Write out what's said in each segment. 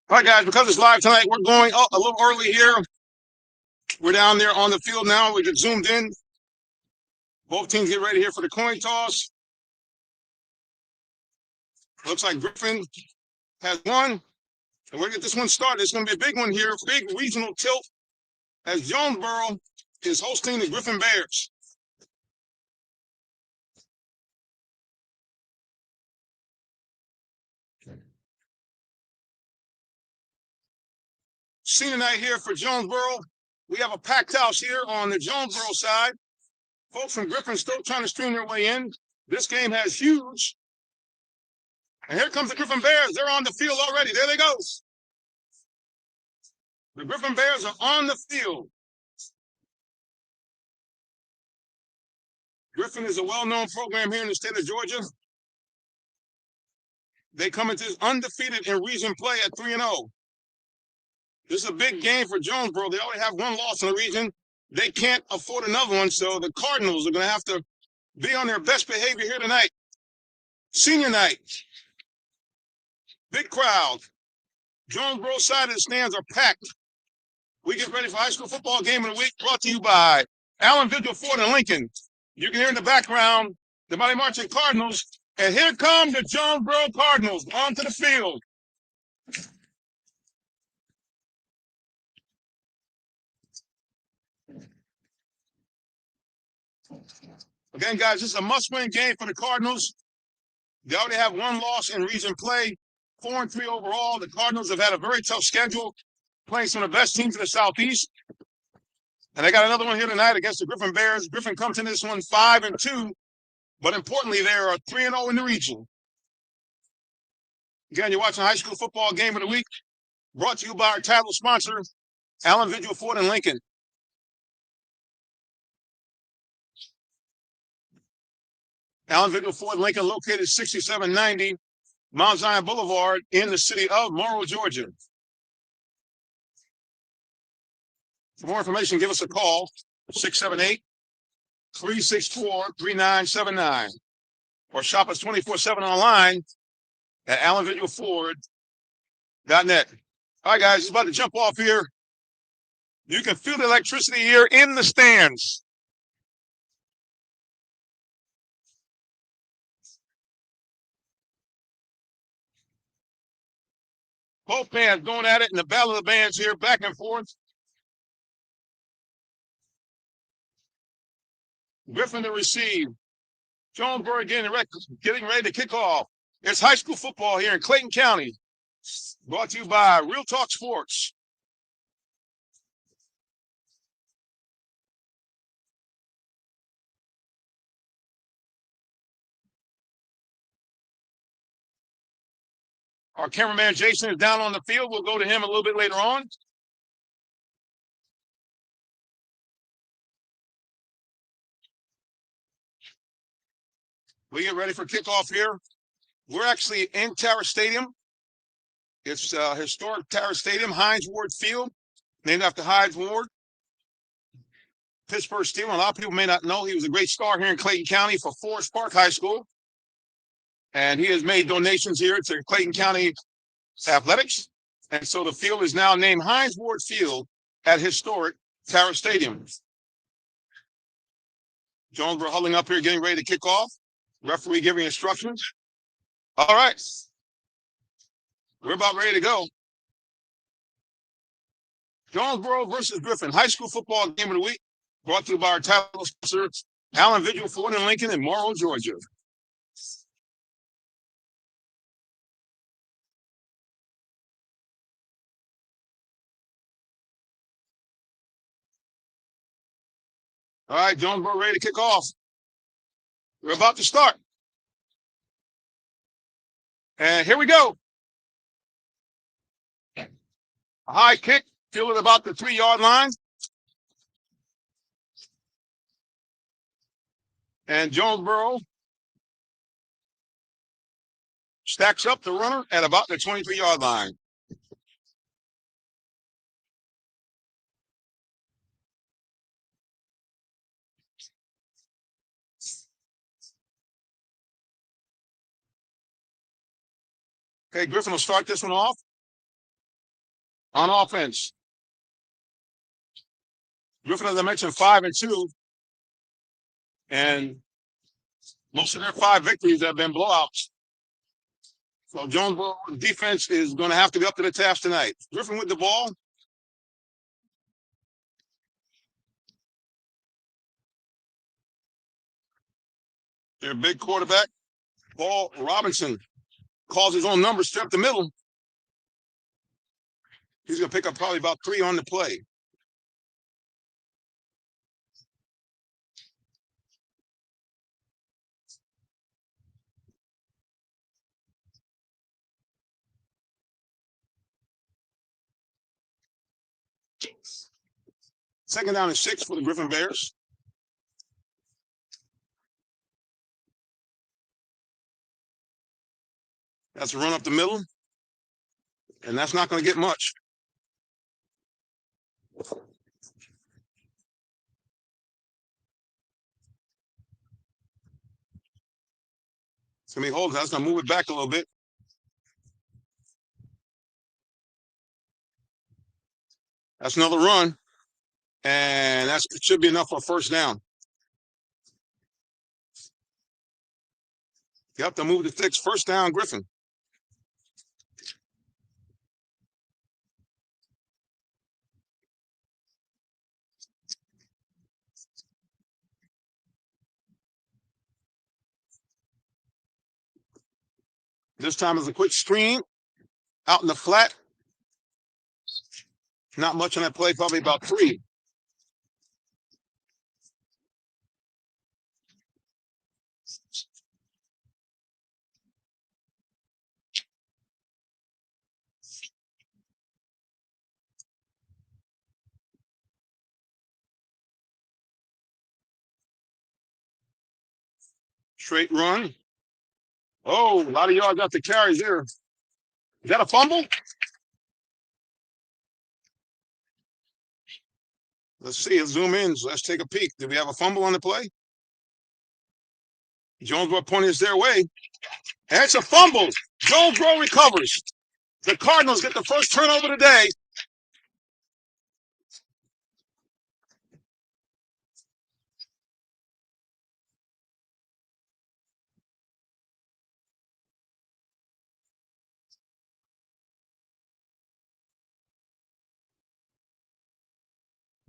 All right, guys, because it's live tonight, we're going a little early here. We're down there on the field now. We just zoomed in. Both teams get ready here for the coin toss. Looks like Griffin has won. And we're going to get this one started. It's going to be a big one here, big regional tilt, as Jonesboro is hosting the Griffin Bears. Senior night here for Jonesboro. We have a packed house here on the Jonesboro side. Folks from Griffin still trying to stream their way in. This game has huge. And here comes the Griffin Bears. They're on the field already. There they go. The Griffin Bears are on the field. Griffin is a well-known program here in the state of Georgia. They come into this undefeated in region play at 3-0. This is a big game for Jonesboro. They already have one loss in the region. They can't afford another one, so the Cardinals are going to have to be on their best behavior here tonight. Senior night. Big crowd. Jonesboro side of the stands are packed. We get ready for high school football game of the week, brought to you by Allen Vigil Ford and Lincoln. You can hear in the background the Mighty Marching Cardinals. And here come the Jonesboro Cardinals onto the field. Again, guys, this is a must-win game for the Cardinals. They already have one loss in region play, 4-3 overall. The Cardinals have had a very tough schedule, playing some of the best teams in the Southeast. And they got another one here tonight against the Griffin Bears. Griffin comes in this one 5-2, but importantly, they are 3-0 in the region. Again, you're watching a high school football game of the week, brought to you by our title sponsor, Allen Vigil Ford and Lincoln. Allen Vigil Ford Lincoln, located 6790 Mount Zion Boulevard in the city of Morrow, Georgia. For more information, give us a call, 678-364-3979, or shop us 24/7 online at allenvigilford.net. All right, guys, it's about to jump off here. You can feel the electricity here in the stands. Both bands going at it in the battle of the bands here, back and forth. Griffin to receive. Jonesboro getting ready to kick off. It's high school football here in Clayton County. Brought to you by Real Talk Sports. Our cameraman Jason is down on the field. We'll go to him a little bit later on. We get ready for kickoff here. We're actually in Terra Stadium. It's historic Terra Stadium, Hines Ward Field, named after Hines Ward. Pittsburgh Steeler. A lot of people may not know he was a great star here in Clayton County for Forest Park High School. And he has made donations here to Clayton County athletics. And so the field is now named Hines Ward Field at historic Terra Stadium. Jonesboro huddling up here, getting ready to kick off. Referee giving instructions. All right. We're about ready to go. Jonesboro versus Griffin, high school football game of the week, brought to you by our title sponsor, Allen Vigil Ford and Lincoln in Morrow, Georgia. All right, Jonesboro ready to kick off. We're about to start. And here we go. A high kick, fielded about the 3-yard line. And Jonesboro stacks up the runner at about the 23-yard line. Okay, Griffin will start this one off. On offense, Griffin, as I mentioned, 5-2, and most of their 5 victories have been blowouts. So Jonesboro defense is going to have to be up to the task tonight. Griffin with the ball. Their big quarterback, Paul Robinson, calls his own number, straight up the middle. He's going to pick up probably about 3 on the play. Second down and 6 for the Griffin Bears. That's a run up the middle, and that's not going to get much. It's going to be holding. That's going to move it back a little bit. That's another run, and that should be enough for a first down. Yep, they'll move the sticks. First down, Griffin. This time is a quick screen out in the flat. Not much on that play, probably about 3. Straight run. Oh, a lot of yards out the carries there. Is that a fumble? Let's see. Let's zoom in. Let's take a peek. Did we have a fumble on the play? Jonesboro pointing us their way. And it's a fumble. Jonesboro recovers. The Cardinals get the first turnover today.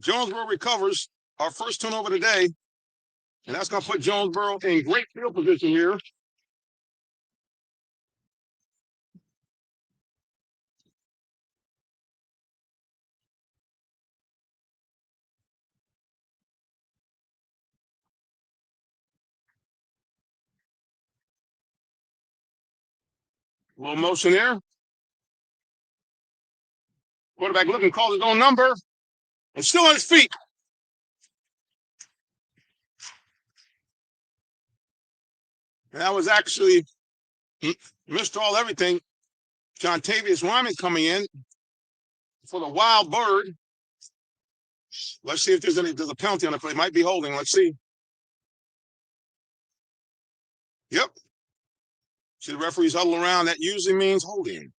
Jonesboro recovers our first turnover today. And that's going to put Jonesboro in great field position here. A little motion there. Quarterback looking, calls his own number. And still on his feet. And that was actually missed all everything. John Tavius Wyman coming in for the wild bird. Let's see if there's a penalty on the play. Might be holding. Let's see. Yep. See the referees huddle around. That usually means holding.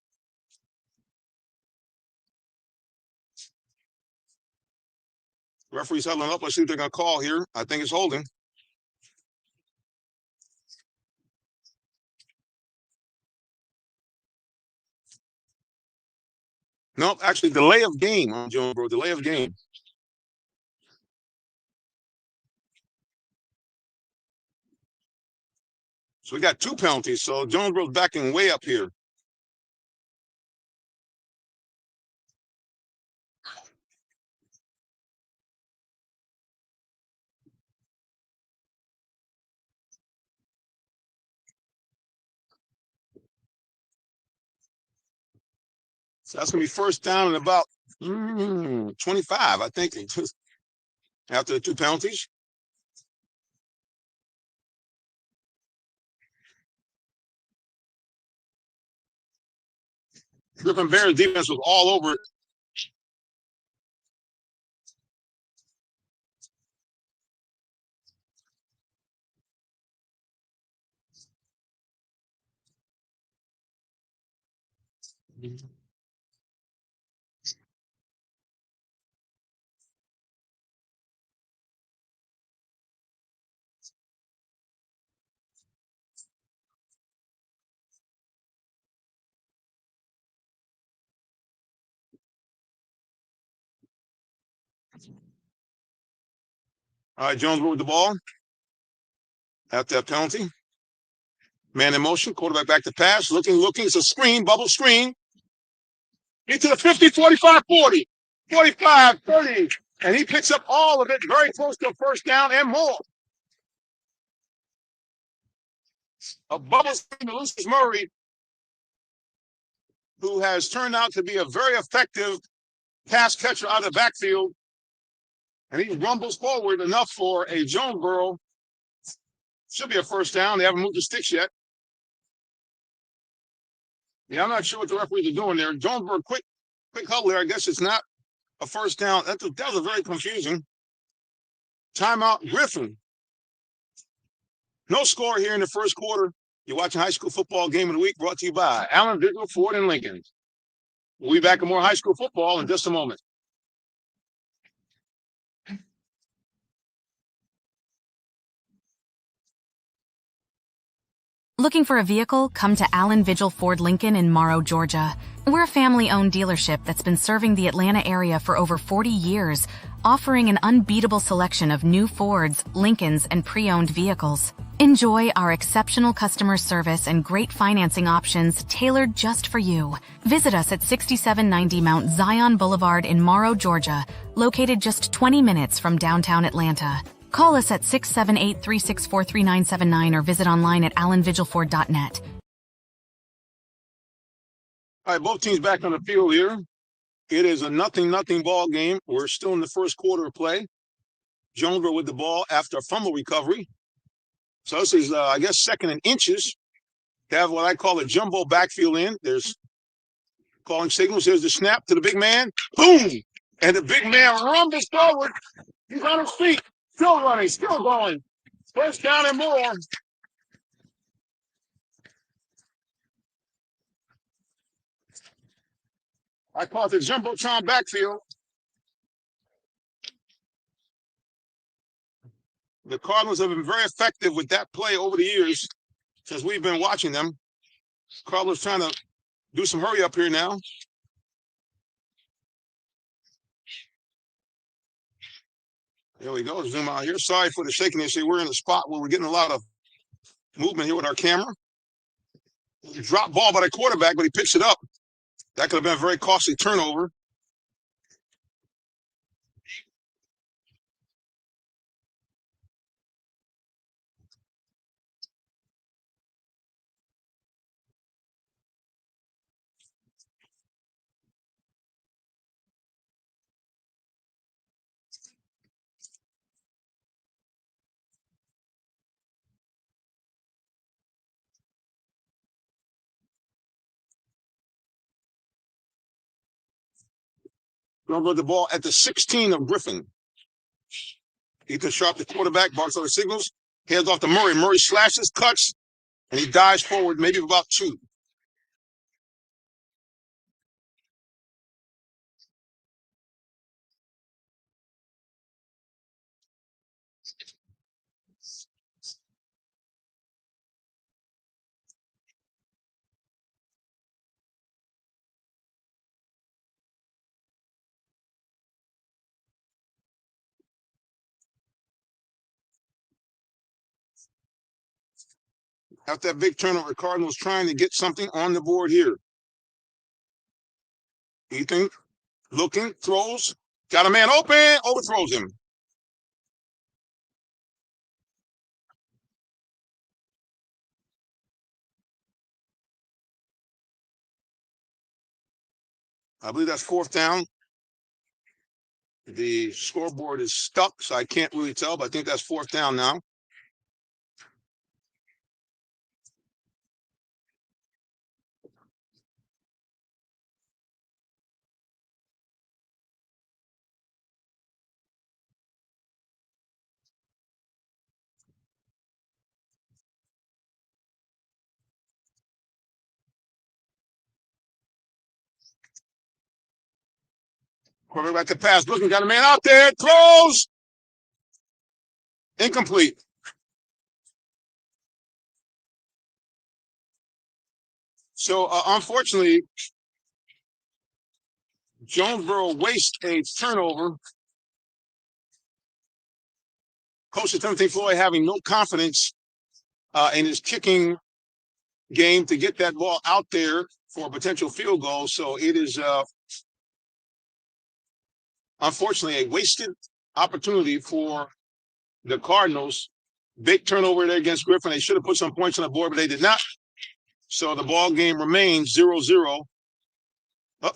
Referees huddling up. Let's see what they're going to call here. I think it's holding. Nope, actually delay of game on Jonesboro. Delay of game. So we got 2 penalties. So Jonesboro's backing way up here. So that's going to be first down in about 25, I think, after the 2 penalties. Griffin Bears defense was all over it. All right, Jonesboro with the ball after that penalty. Man in motion, quarterback back to pass, looking. It's a screen, bubble screen. Into the 50, 45, 40, 45, 30. And he picks up all of it, very close to a first down and more. A bubble screen to Lucius Murray, who has turned out to be a very effective pass catcher out of the backfield. And he rumbles forward enough for a Jonesboro. Should be a first down. They haven't moved the sticks yet. Yeah, I'm not sure what the referees are doing there. Jonesboro, quick huddle there. I guess it's not a first down. That was very confusing. Timeout, Griffin. No score here in the first quarter. You're watching High School Football Game of the Week, brought to you by Allen, Vigil, Ford, and Lincoln. We'll be back with more high school football in just a moment. Looking for a vehicle? Come to Allen Vigil Ford Lincoln in Morrow, Georgia. We're a family-owned dealership that's been serving the Atlanta area for over 40 years, offering an unbeatable selection of new Fords, Lincolns, and pre-owned vehicles. Enjoy our exceptional customer service and great financing options tailored just for you. Visit us at 6790 Mount Zion Boulevard in Morrow, Georgia, located just 20 minutes from downtown Atlanta. Call us at 678-364-3979 or visit online at allenvigilford.net. All right, both teams back on the field here. It is a nothing ball game. We're still in the first quarter of play. Jonesboro with the ball after a fumble recovery. So this is, I guess, second and inches. They have what I call a jumbo backfield in. There's calling signals. There's the snap to the big man. Boom! And the big man rumbles forward. He's on his feet. Still running, still going. First down and more. I call it the Jumbotron backfield. The Cardinals have been very effective with that play over the years since we've been watching them. Cardinals trying to do some hurry up here now. There we go. Zoom out here. Sorry for the shakiness here. We're in a spot where we're getting a lot of movement here with our camera. Drop ball by the quarterback, but he picks it up. That could have been a very costly turnover. Going to go the ball at the 16 of Griffin. Ethan Sharp, the quarterback, barks over signals. Hands off to Murray. Murray slashes, cuts, and he dives forward maybe about 2. After that big turnover, Cardinals trying to get something on the board here. Ethan looking, throws, got a man open, overthrows him. I believe that's 4th down. The scoreboard is stuck, so I can't really tell, but I think that's 4th down now. Quarterback to pass, looking, got a man out there, throws, incomplete. So, unfortunately, Jonesboro wastes a turnover Coach Timothy Floyd having no confidence in his kicking game to get that ball out there for a potential field goal. So it is unfortunately a wasted opportunity for the Cardinals. Big turnover there against Griffin. They should have put some points on the board, but they did not. So the ball game remains 0-0. Oh.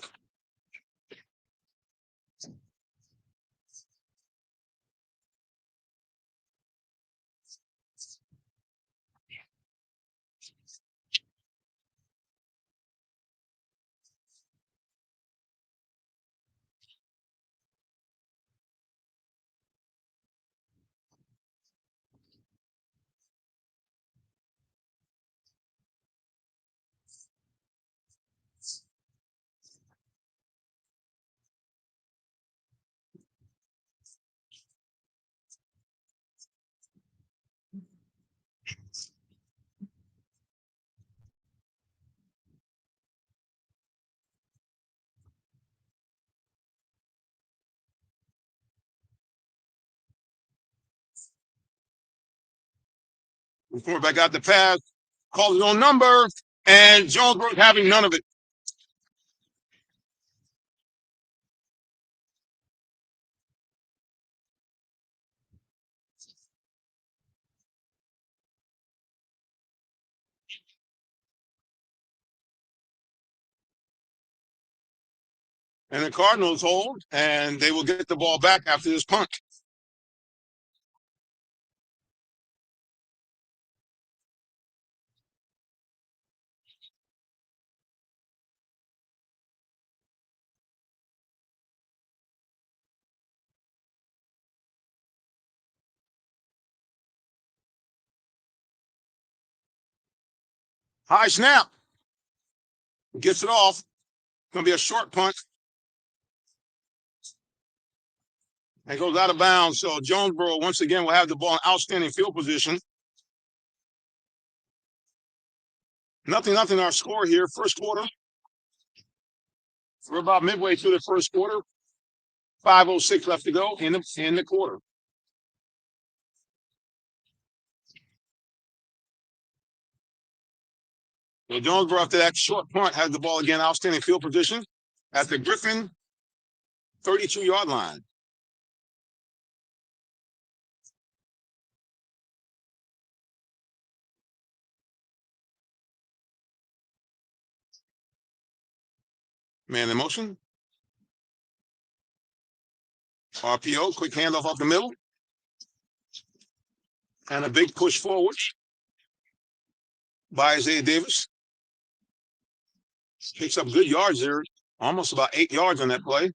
Quarterback got the pass, calls his own number, and Jonesboro having none of it. And the Cardinals hold, and they will get the ball back after this punt. High snap. Gets it off. Going to be a short punt. And goes out of bounds. So Jonesboro, once again, will have the ball in outstanding field position. Nothing our score here. First quarter. We're about midway through the first quarter. 5:06 left to go in the quarter. So Jonesboro, after that short punt, has the ball again, outstanding field position at the Griffin 32-yard line. Man in motion. RPO, quick handoff off the middle. And a big push forward by Isaiah Davis. Picks up good yards there, almost about 8 yards on that play.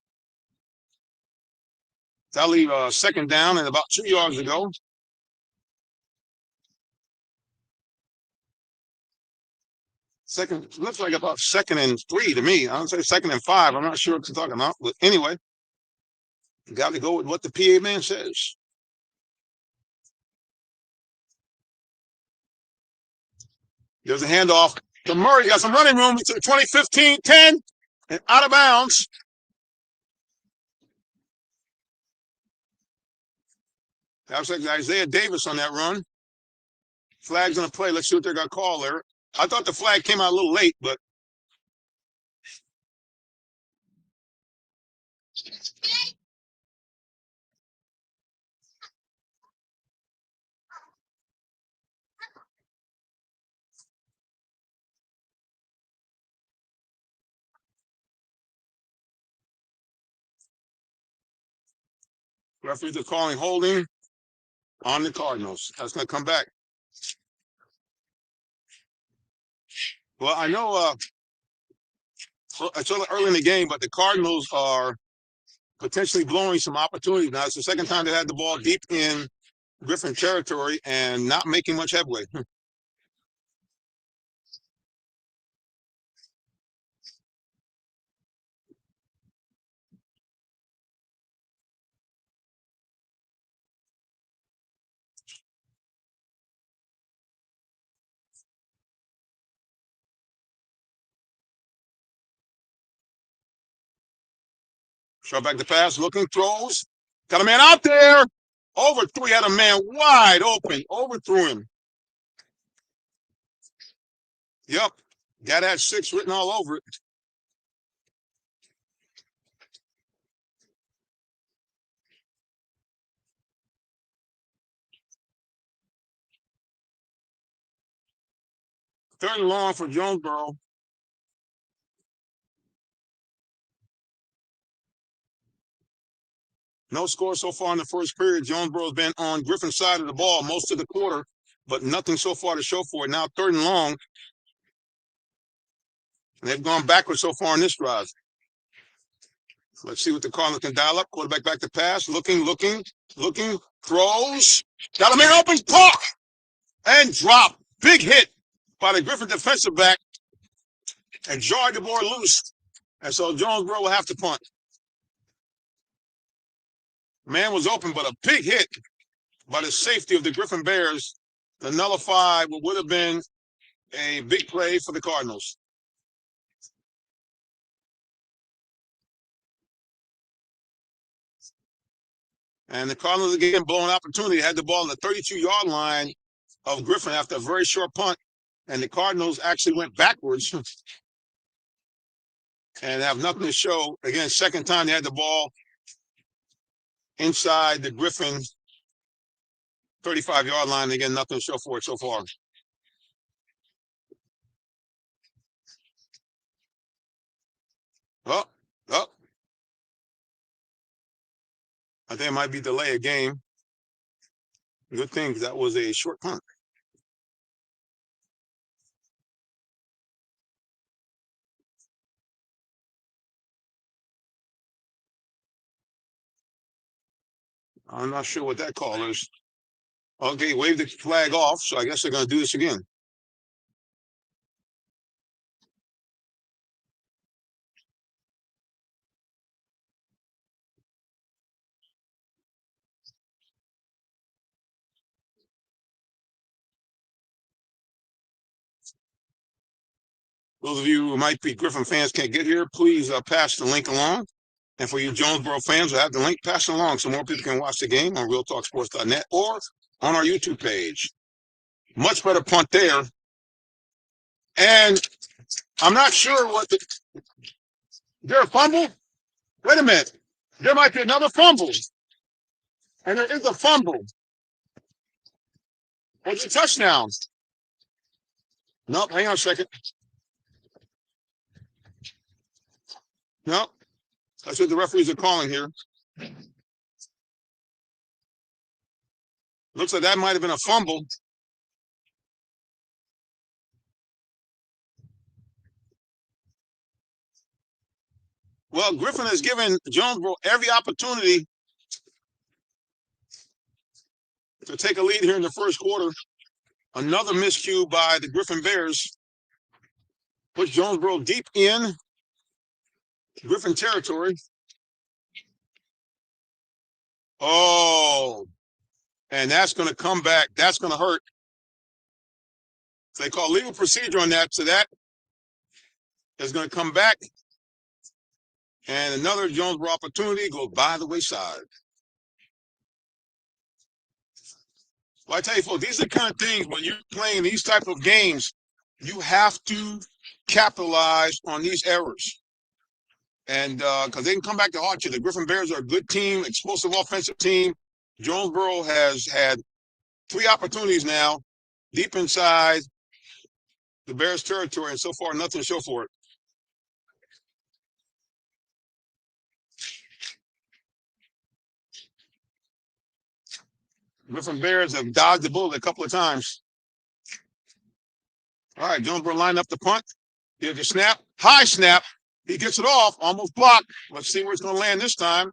That'll leave second down and about 2 yards to go. Second, looks like about 2nd and 3 to me. I don't say 2nd and 5. I'm not sure what you're talking about. But anyway, got to go with what the PA man says. There's a handoff to Murray. Got some running room to the 20-15, 10, and out of bounds. That was like Isaiah Davis on that run. Flag's on the play. Let's see what they got called there. I thought the flag came out a little late, but referees are calling holding on the Cardinals. That's going to come back. Well, I know it's early in the game, but the Cardinals are potentially blowing some opportunities. Now, it's the second time they had the ball deep in Griffin territory and not making much headway. Short back to pass, looking, throws. Got a man out there. Overthrew, had a man wide open, overthrew him. Yep, got that 6 written all over it. Third and long for Jonesboro. No score so far in the first period. Jonesboro's been on Griffin's side of the ball most of the quarter, but nothing so far to show for it. Now third and long. And they've gone backwards so far in this drive. Let's see what the Cardinals can dial up. Quarterback back to pass. Looking. Throws. Got a man open. Caught. And drop. Big hit by the Griffin defensive back. And jarred the board loose. And so Jonesboro will have to punt. Man was open, but a big hit by the safety of the Griffin Bears to nullify what would have been a big play for the Cardinals. And the Cardinals again blowing opportunity. Had the ball on the 32-yard line of Griffin after a very short punt. And the Cardinals actually went backwards and have nothing to show. Again, second time they had the ball inside the Griffin 35-yard line. Again, nothing to show for it so far. Oh. I think it might be delay a game. Good thing, because that was a short punt. I'm not sure what that call is. Okay, wave the flag off, so I guess they're going to do this again. Those of you who might be Griffin fans can't get here, please pass the link along. And for you Jonesboro fans who have the link, pass it along so more people can watch the game on realtalksports.net or on our YouTube page. Much better punt there. And I'm not sure what is there a fumble? Wait a minute. There might be another fumble. And there is a fumble. It's a touchdown. Nope, hang on a second. Nope. That's what the referees are calling here. Looks like that might have been a fumble. Well, Griffin has given Jonesboro every opportunity to take a lead here in the first quarter. Another miscue by the Griffin Bears puts Jonesboro deep in Griffin territory. Oh, and that's going to come back. That's going to hurt. They call legal procedure on that, so that is going to come back. And another Jonesboro opportunity goes by the wayside. Well, I tell you, folks, these are the kind of things when you're playing these type of games, you have to capitalize on these errors. And because they can come back to haunt you. The Griffin Bears are a good team, explosive offensive team. Jonesboro has had 3 opportunities now deep inside the Bears territory, and so far nothing to show for it. Griffin Bears have dodged the bullet a couple of times. All right, Jonesboro lined up the punt. Here's the snap. High snap. He gets it off, almost blocked. Let's see where it's going to land this time.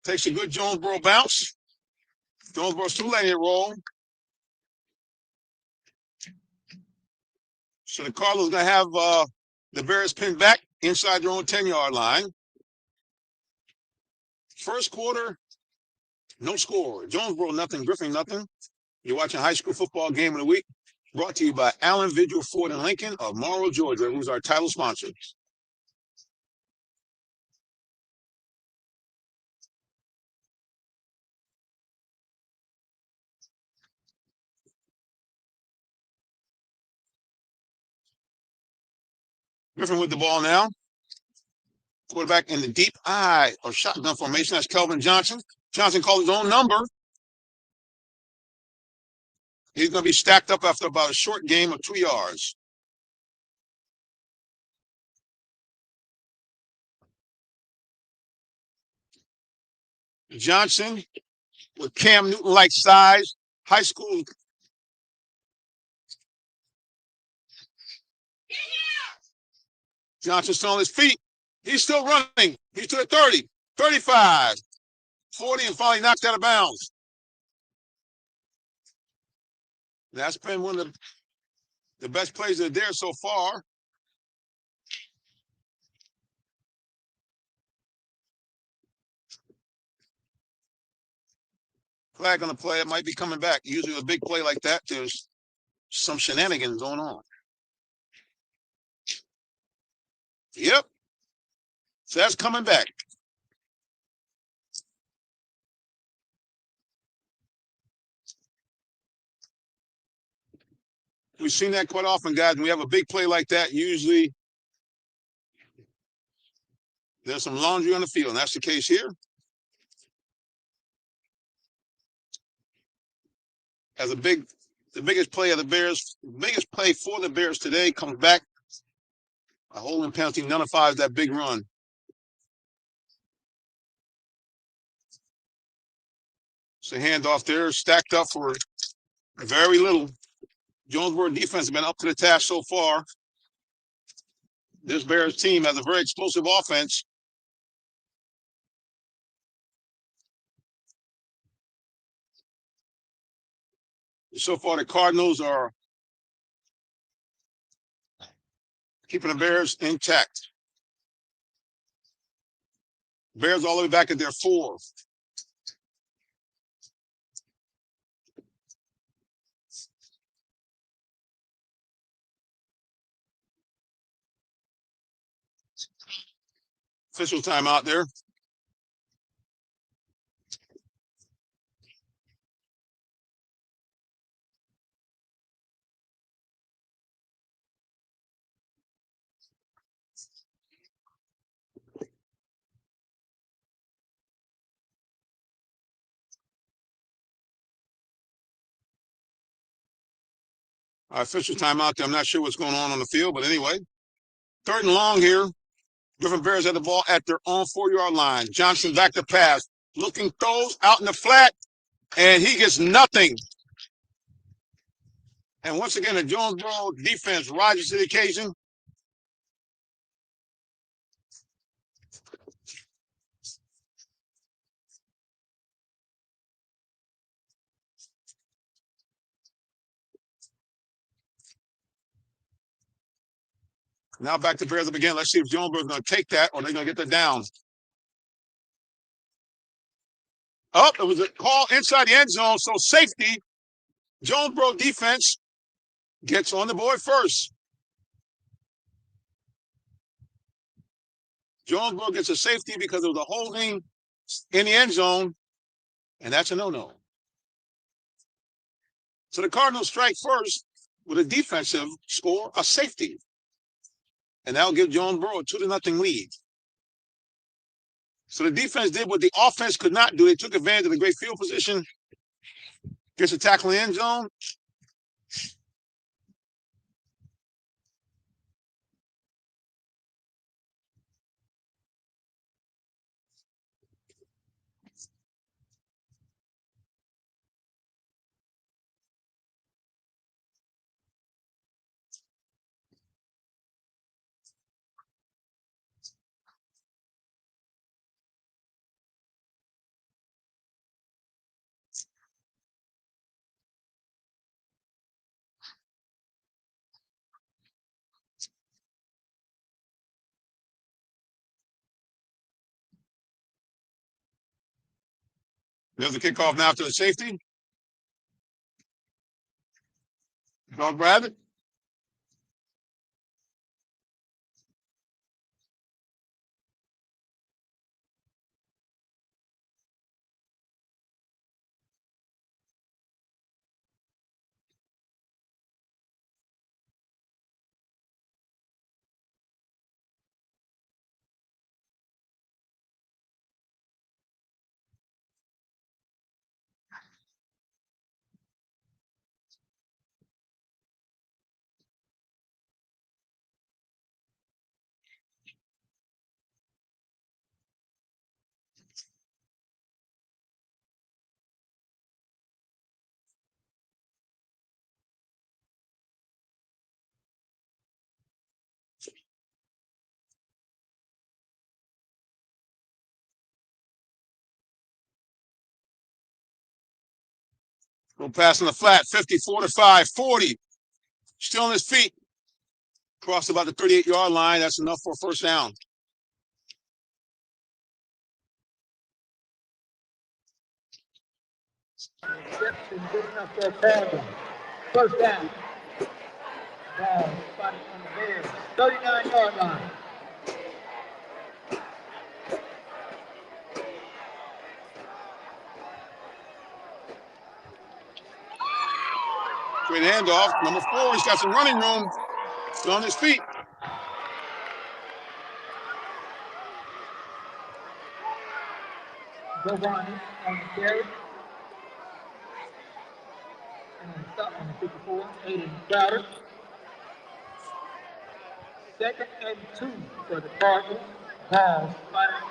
Takes a good Jonesboro bounce. Jonesboro's still letting it roll. So the Cardinals are going to have the Bears pinned back inside their own 10-yard line. First quarter, no score. Jonesboro, nothing. Griffin, nothing. You're watching High School Football Game of the Week, brought to you by Allen Vigil Ford and Lincoln of Morrow, Georgia, who's our title sponsor. Griffin with the ball now. Quarterback in the deep eye or shotgun formation. That's Kelvin Johnson. Johnson called his own number. He's going to be stacked up after about a short game of 2 yards. Johnson with Cam Newton-like size, high school. Johnson still on his feet. He's still running. He's to the 30, 35, 40, and finally knocked out of bounds. That's been one of the best plays that are there so far. Flag on the play. It might be coming back. Usually a big play like that, there's some shenanigans going on. Yep. So that's coming back. We've seen that quite often, guys. When we have a big play like that, usually there's some laundry on the field, and that's the case here. As the biggest play of the Bears, the biggest play for the Bears today comes back. A holding penalty nullifies that big run. So handoff there, stacked up for very little. Jonesboro defense has been up to the task so far. This Bears team has a very explosive offense. So far, the Cardinals are keeping the Bears intact. Bears all the way back at their 4. Official timeout there. Official timeout there. I'm not sure what's going on the field, but anyway. 3rd and long here. Griffin Bears had the ball at their own 4-yard line. Johnson back to pass. Looking throws out in the flat, and he gets nothing. And once again, the Jonesboro defense rises to the occasion. Now back to Bears up again. Let's see if Jonesboro is going to take that or they're going to get the down. Oh, it was a call inside the end zone, so safety. Jonesboro defense gets on the board first. Jonesboro gets a safety because it was a holding in the end zone, and that's a no-no. So the Cardinals strike first with a defensive score, a safety. And that'll give Jonesboro a 2-0 lead. So the defense did what the offense could not do. They took advantage of the great field position. Gets a tackle in the end zone. There's a kickoff now to the safety. Dog Bradley. Little pass on the flat, 54-5, 40. Still on his feet. Crossed about the 38-yard line. That's enough for a first down. Reception good enough for a tackle. First down. Ball spotted on the Bears, 39-yard line. Great handoff. Number 4, he's got some running room. Still on his feet. Giovanni on the carry. And stop on the 54, Aiden Crowder. 2nd and 2 for the Cardinals. Ball spotted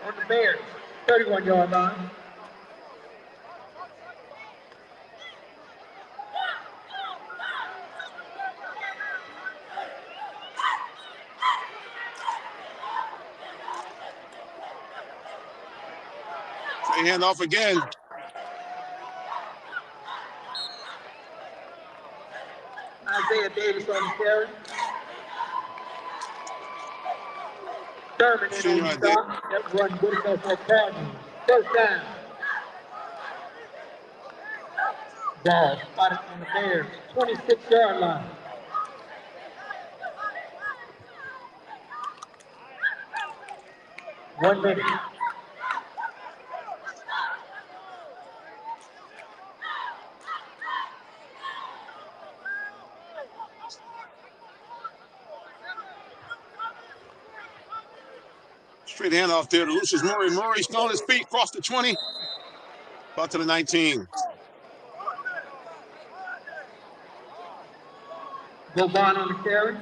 on the Bears, 31-yard line. Great handoff again. Isaiah Davis on the carry. Thurman in on the stop. That run good enough for Cardinals. First down. Ball spotted on the Bears, 26-yard line. One minute. Straight handoff there to Lucius Murray. Murray still on his feet, crossed the 20, about to the 19. Jovan on the carry.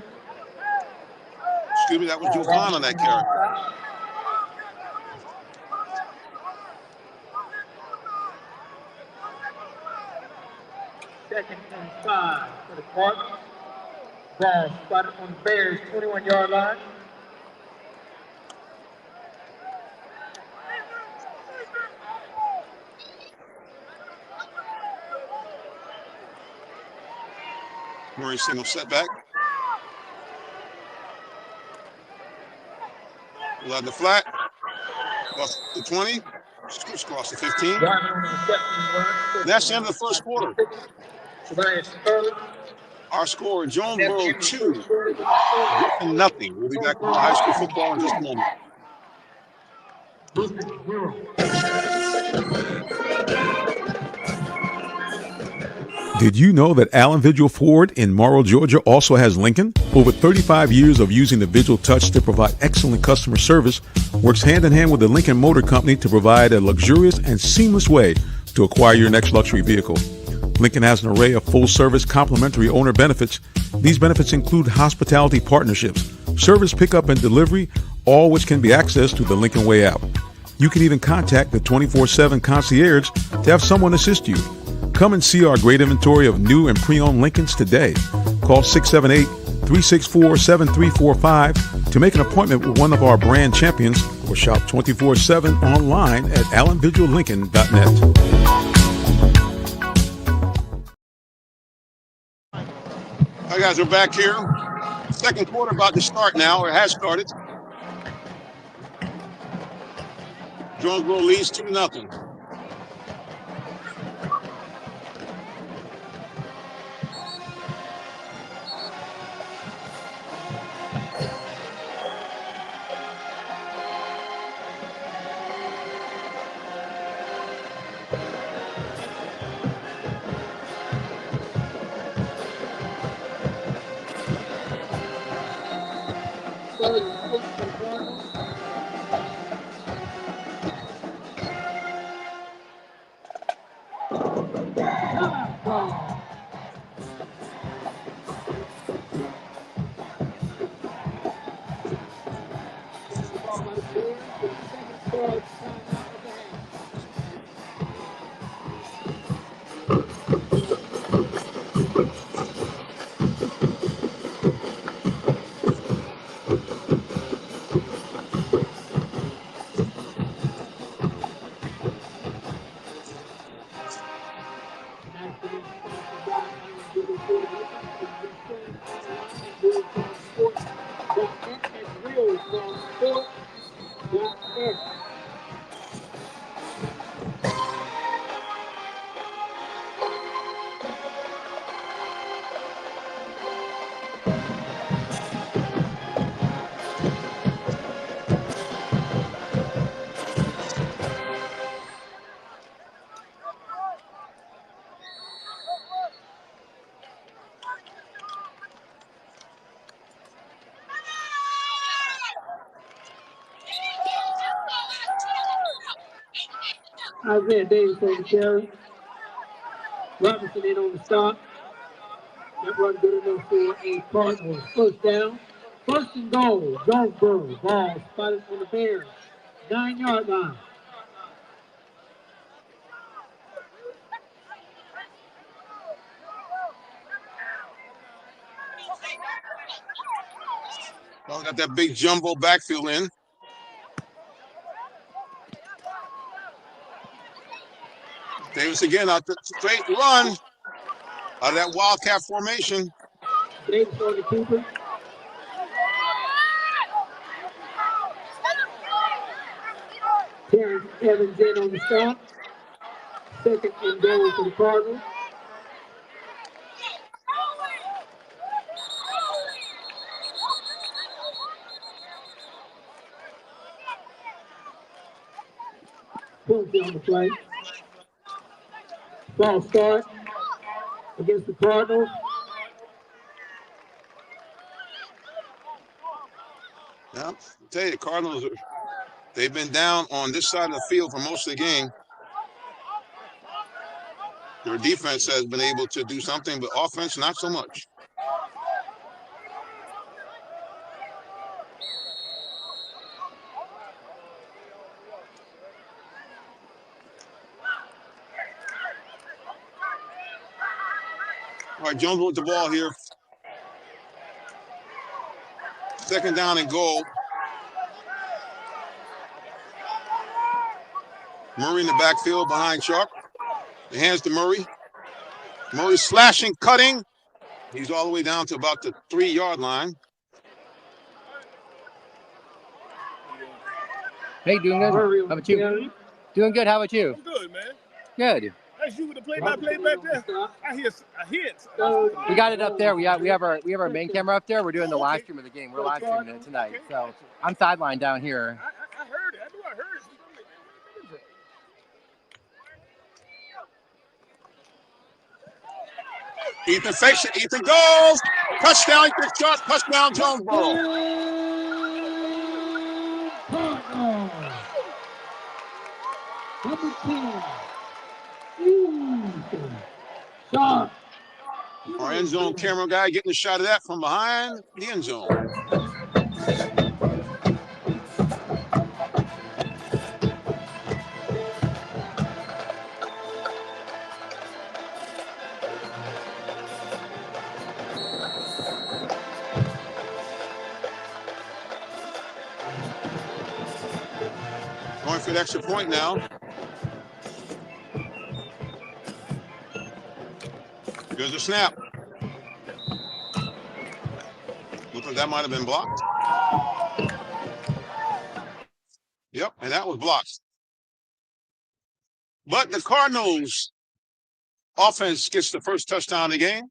Excuse me, that was Jovan on that carry. Second and 5 for the Cardinals. Ball spotted on the Bears, 21-yard line. Murray single setback. Allowed the flat. Cross the 20. Cross the 15. That's the end of the first quarter. Our score, Jonesboro 2, Griffin nothing. We'll be back with high school football in just a moment. Did you know that Allen Vigil Ford in Morrow, Georgia also has Lincoln? Over 35 years of using the Vigil Touch to provide excellent customer service, works hand in hand with the Lincoln Motor Company to provide a luxurious and seamless way to acquire your next luxury vehicle. Lincoln has an array of full-service complimentary owner benefits. These benefits include hospitality partnerships, service pickup and delivery, all which can be accessed through the Lincoln Way app. You can even contact the 24/7 concierge to have someone assist you. Come and see our great inventory of new and pre-owned Lincolns today. Call 678-364-7345 to make an appointment with one of our brand champions or shop 24/7 online at allenvigillincoln.net. All right, guys, we're back here. Second quarter about to start now, or has started. Jonesboro leads 2-0. Ball short. Block in. Isaiah Davis on the carry. Robinson in on the stop. That run good enough for a Cardinals. First down. First and goal. Jonesboro. Ball spotted on the Bears. 9-yard line. Well, got that big jumbo backfield in. Davis again out the straight run out of that Wildcat formation. Davis on the keeper. Terrence Evans in on the stop. Second and goal for the Cardinals. Penalty on the play. Ball start against the Cardinals. Yeah, I tell you, the Cardinals they've been down on this side of the field for most of the game. Their defense has been able to do something, but offense not so much. All right, Jones with the ball here. Second down and goal. Murray in the backfield behind Sharp. The hands to Murray. Murray slashing, cutting. He's all the way down to about the 3-yard line. Hey, doing good. Murray How on the about you? carry. Doing good. How about you? I'm good, man. Good. That's you with the play-by-play back there. I hear it. We got it up there. We have our main camera up there. We're doing the live stream of the game. We're live streaming it tonight. So I'm sidelined down here. I heard it. I knew I heard it. Ethan fakes it. Ethan goes. Touchdown. Ethan shot. Touchdown, Jonesboro. Number 10. Ethan Sharp. Our end zone camera guy getting a shot of that from behind the end zone. Going for the extra point now. Here's the snap. Looked like that might have been blocked. Yep, and that was blocked. But the Cardinals offense gets the first touchdown of the game.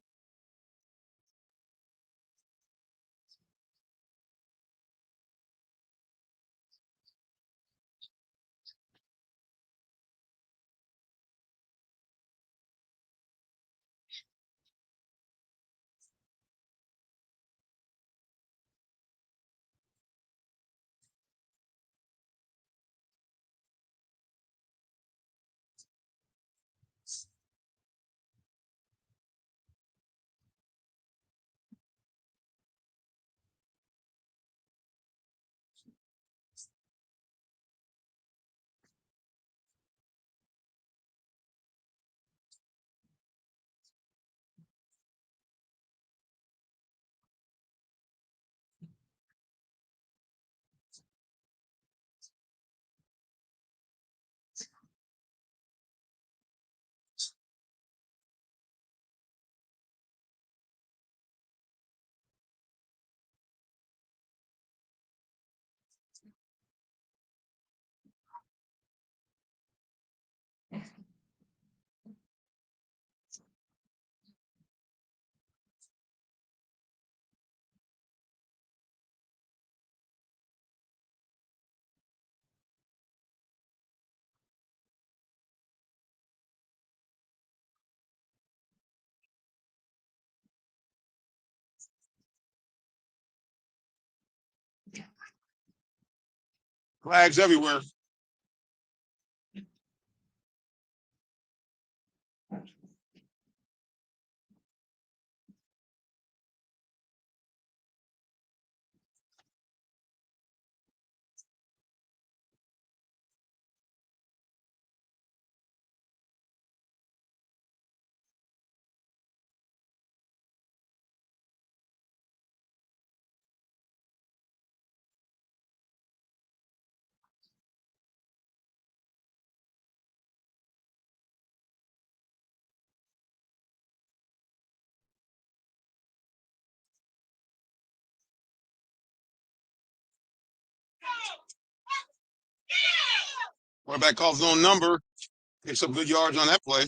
Flags everywhere. Quarterback calls his own number. Picks up good yards on that play.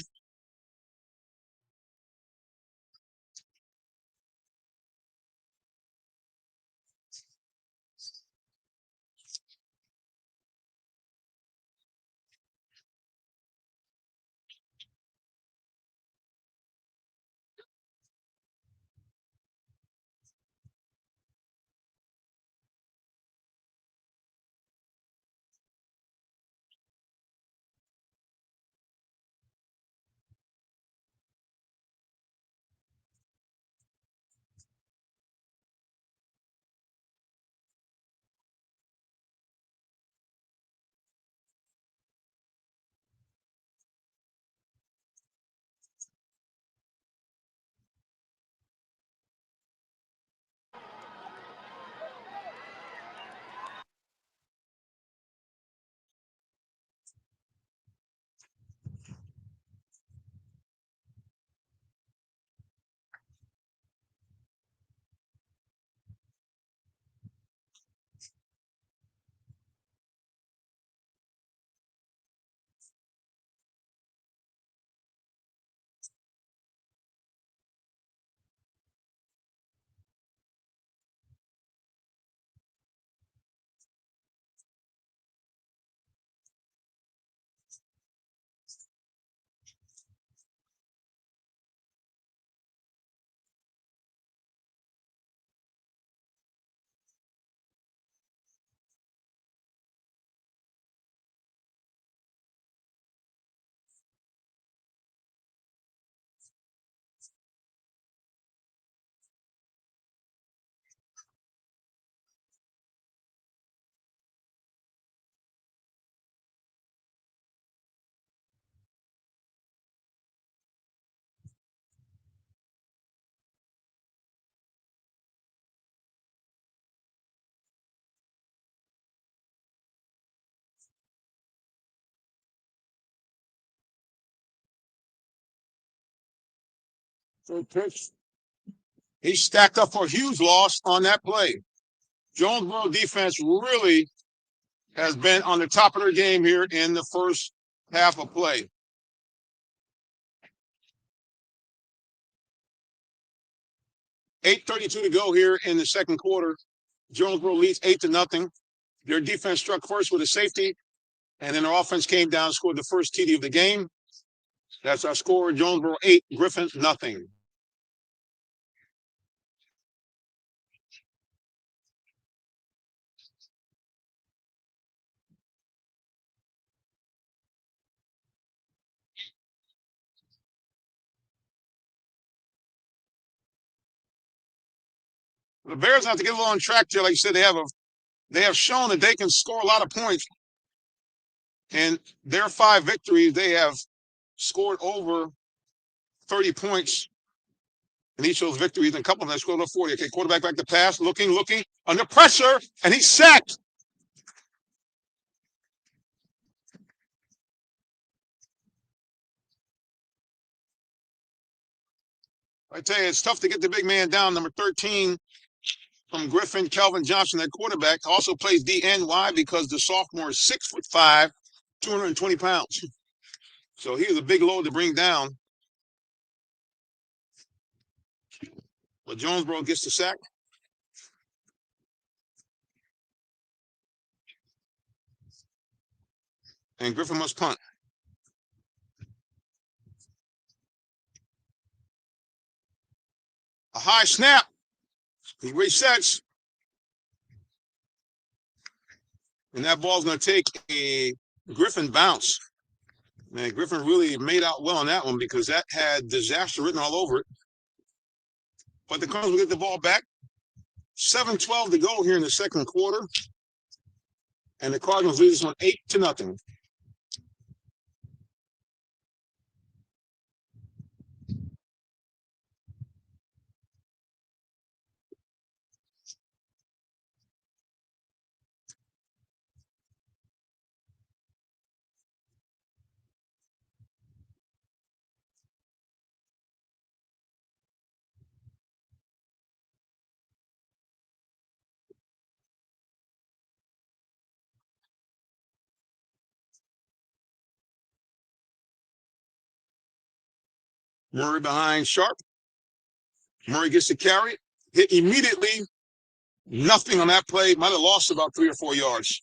So pitch. He stacked up for a huge loss on that play. Jonesboro defense really has been on the top of their game here in the first half of play. 8:32 to go here in the second quarter. Jonesboro leads 8-0. Their defense struck first with a safety, and then their offense came down and scored the first TD of the game. That's our score. Jonesboro 8, Griffin nothing. The Bears have to get a little on track here. Like you said, they have shown that they can score a lot of points. In their 5 victories, they have scored over 30 points in each of those victories, and a couple of them scored over 40. Okay, quarterback back to pass, looking, under pressure, and he's sacked. I tell you, it's tough to get the big man down. Number 13 from Griffin, Kelvin Johnson, that quarterback, also plays DN. Why? Because the sophomore is 6'5", 220 pounds. So he was a big load to bring down. But Jonesboro gets the sack. And Griffin must punt. A high snap. He resets. And that ball's going to take a Griffin bounce. Man, Griffin really made out well on that one because that had disaster written all over it. But the Cardinals will get the ball back. 7:12 to go here in the second quarter. And the Cardinals lead this one 8-0. Murray behind Sharp. Murray gets the carry. Hit immediately. Nothing on that play. Might have lost about 3 or 4 yards.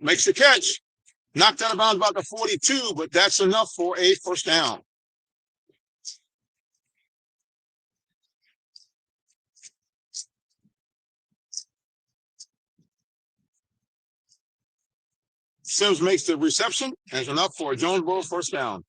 Makes the catch. Knocked out of bounds about the 42, but that's enough for a first down. Sims makes the reception, and it's enough for a Jonesboro first down.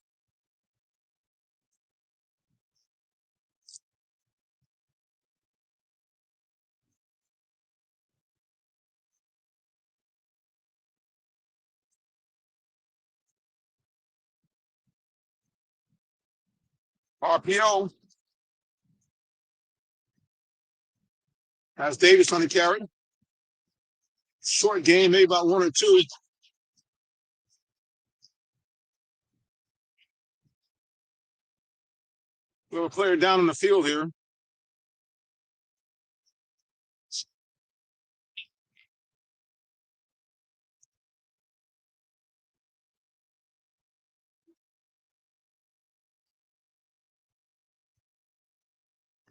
RPO has Davis on the carry. Short game, maybe about 1 or 2. We have a player down in the field here.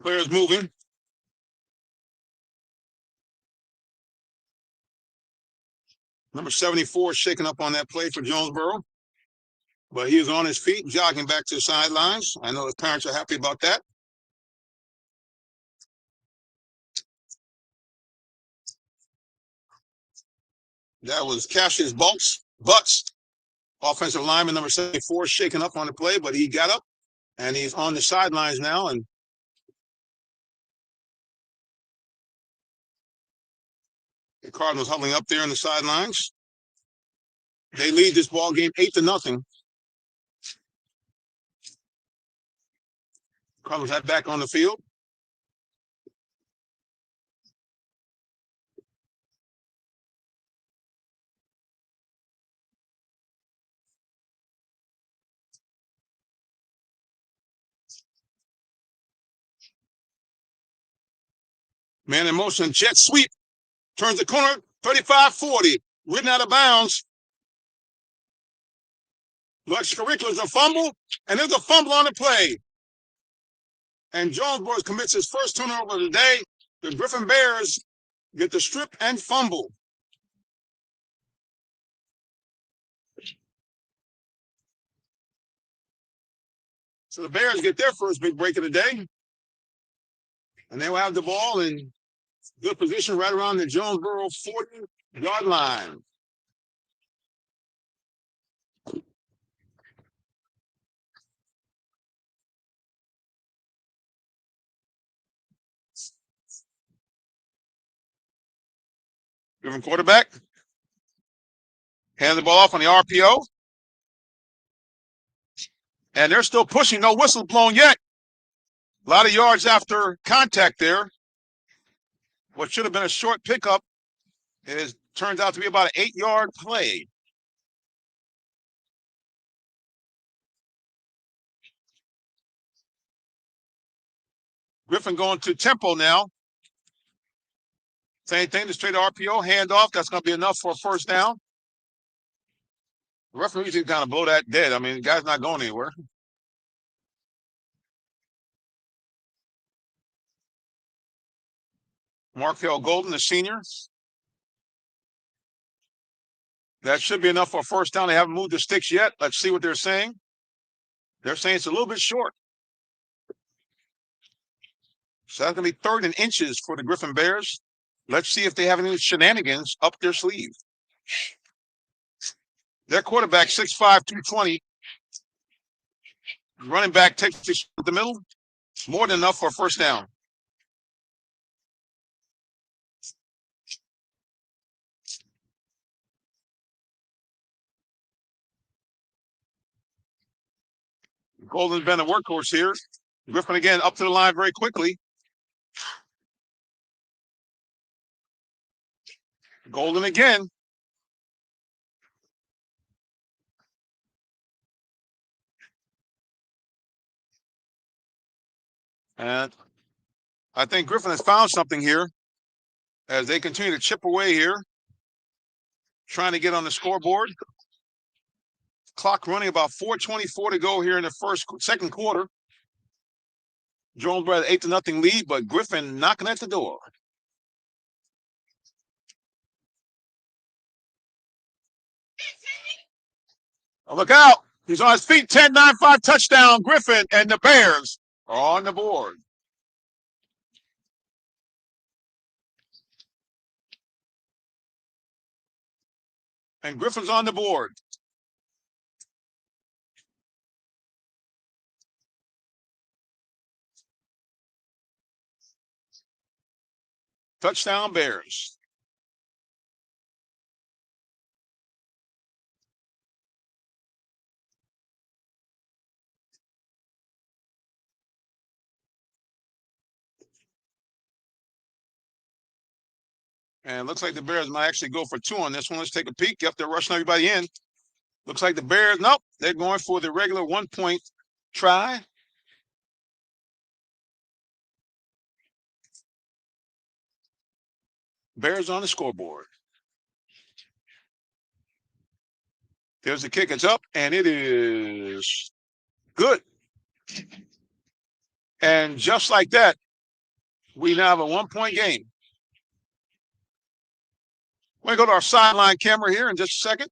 Player's moving. Number 74 shaking up on that play for Jonesboro. But he is on his feet, jogging back to the sidelines. I know his parents are happy about that. That was Cassius Butts, offensive lineman number 74, shaking up on the play, but he got up, and he's on the sidelines now. And the Cardinals huddling up there on the sidelines. They lead this ball game 8-0. Cardinals head back on the field. Man in motion, jet sweep. Turns the corner, 35-40. Written out of bounds. Extracurriculars a fumble, and there's a fumble on the play. And Jonesboro commits his first turnover of the day. The Griffin Bears get the strip and fumble. So the Bears get their first big break of the day. And they will have the ball in good position right around the Jonesboro 40-yard line. Griffin quarterback. Hand the ball off on the RPO. And they're still pushing. No whistle blown yet. A lot of yards after contact there. What should have been a short pickup turns out to be about an 8-yard play. Griffin going to tempo now. Same thing, the straight RPO, handoff. That's going to be enough for a first down. The referee can kind of blow that dead. I mean, the guy's not going anywhere. Markel Golden, the senior. That should be enough for a first down. They haven't moved the sticks yet. Let's see what they're saying. They're saying it's a little bit short. So that's going to be 3rd and inches for the Griffin Bears. Let's see if they have any shenanigans up their sleeve. Their quarterback, 6'5", 220. Running back takes it to the middle. More than enough for a first down. Golden's been a workhorse here. Griffin again up to the line very quickly. Golden again. And I think Griffin has found something here as they continue to chip away here, trying to get on the scoreboard. Clock running about 4:24 to go here in the second quarter. Jonesboro 8-0 lead, but Griffin knocking at the door. Oh, look out. He's on his feet. 10-9-5 touchdown. Griffin and the Bears are on the board. And Griffin's on the board. Touchdown Bears. And looks like the Bears might actually go for 2 on this one. Let's take a peek. Yep, they're rushing everybody in. Looks like the Bears, nope, they're going for the regular 1-point try. Bears on the scoreboard. There's the kick. It's up, and it is good. And just like that, we now have a 1-point game. We're going to go to our sideline camera here in just a second.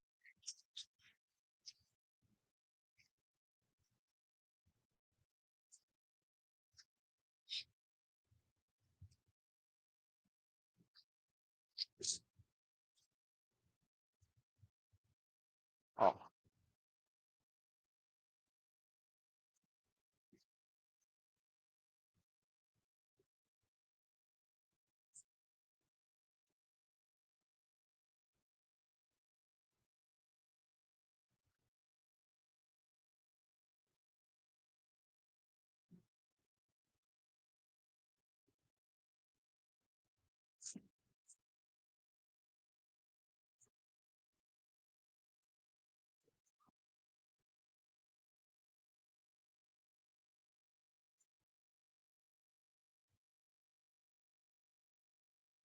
Oh.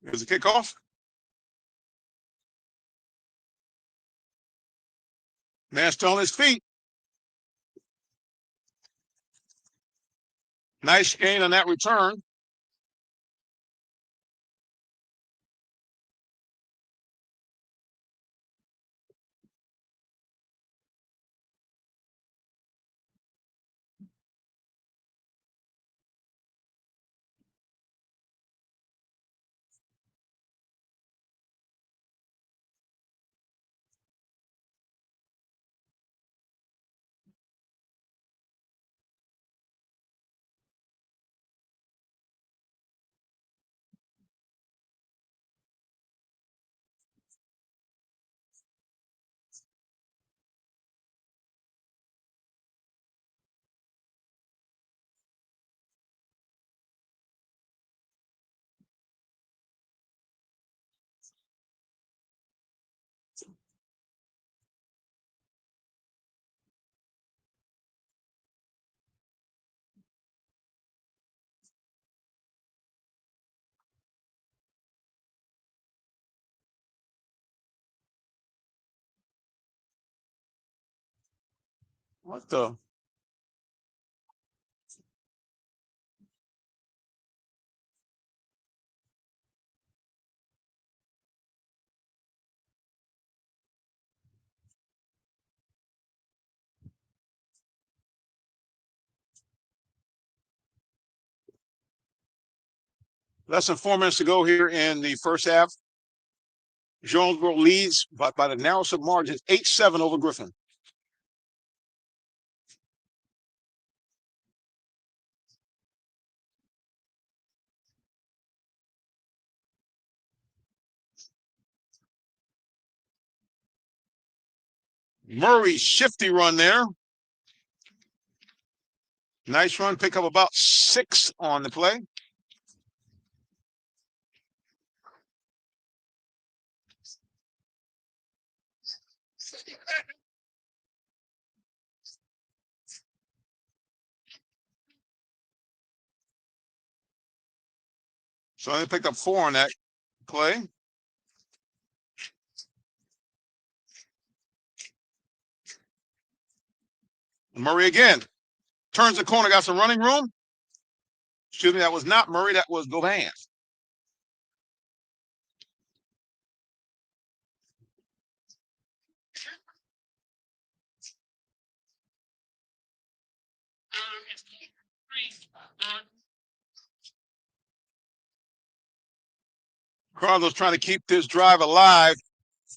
Here's the kickoff. Man still on his feet. Nice gain on that return. What the? Less than 4 minutes to go here in the first half. Jonesboro leads by the narrowest of margins, 8-7 over Griffin. Murray, shifty run there. Nice run, pick up about 6 on the play. So they picked up 4 on that play. Murray again. Turns the corner, got some running room. Excuse me, that was not Murray, that was Govan. Cardinals trying to keep this drive alive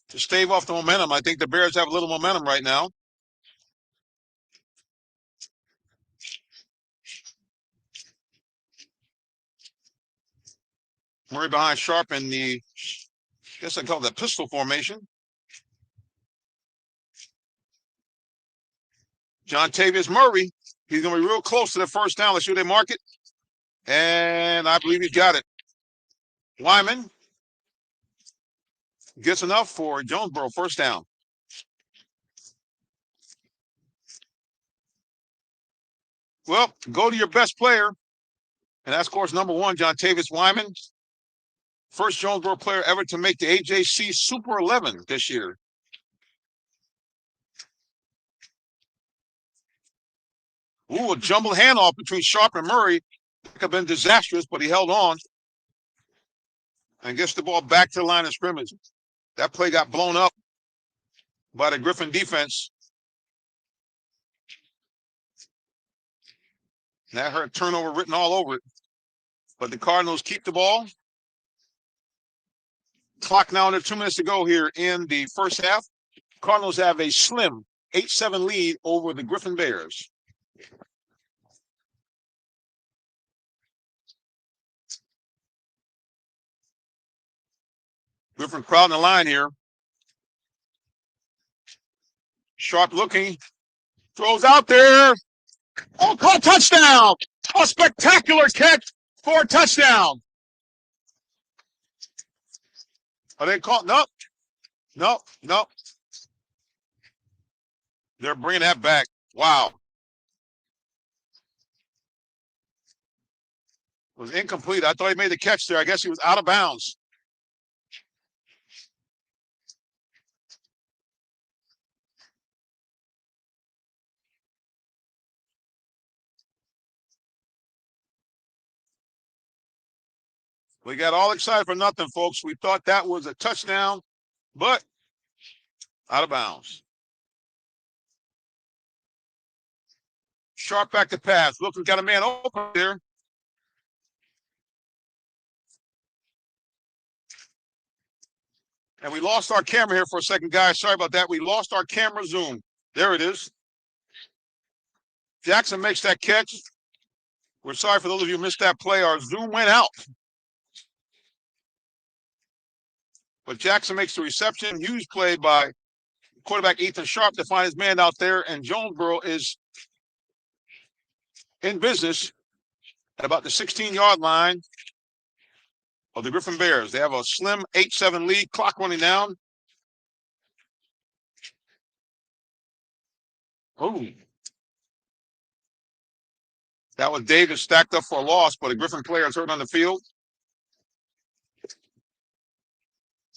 to stave off the momentum. I think the Bears have a little momentum right now. Murray behind Sharp in the, I guess I call it the pistol formation. John Tavius Murray, he's going to be real close to the first down. Let's see what they mark it. And I believe he's got it. Wyman gets enough for Jonesboro, first down. Well, go to your best player, and that's, of course, number 1, John Tavius Wyman. First Jonesboro player ever to make the AJC Super 11 this year. Ooh, a jumbled handoff between Sharp and Murray. Could have been disastrous, but he held on and gets the ball back to the line of scrimmage. That play got blown up by the Griffin defense. That hurt, turnover written all over it. But the Cardinals keep the ball. Clock now under 2 minutes to go here in the first half. Cardinals have a slim 8-7 lead over the Griffin Bears. Griffin crowding the line here. Sharp looking. Throws out there. Oh, caught touchdown. A spectacular catch for a touchdown. Are they caught? Nope. They're bringing that back. Wow. It was incomplete. I thought he made the catch there. I guess he was out of bounds. We got all excited for nothing, folks. We thought that was a touchdown, but out of bounds. Sharp back to pass. Look, we got a man open there. And we lost our camera here for a second, guys. Sorry about that. We lost our camera zoom. There it is. Jackson makes that catch. We're sorry for those of you who missed that play. Our zoom went out. But Jackson makes the reception. Huge play by quarterback Ethan Sharp to find his man out there. And Jonesboro is in business at about the 16-yard line of the Griffin Bears. They have a slim 8-7 lead. Clock running down. Oh. That was Davis stacked up for a loss, but a Griffin player is hurt on the field.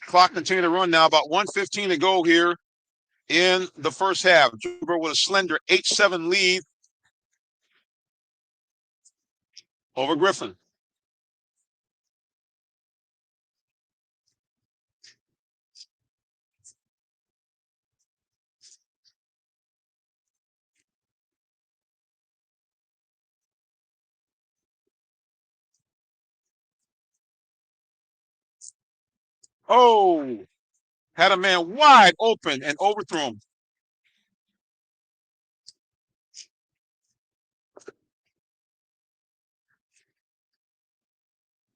Clock continue to run now. About 1:15 to go here in the first half. Jonesboro with a slender 8-7 lead over Griffin. Oh, had a man wide open and overthrew him.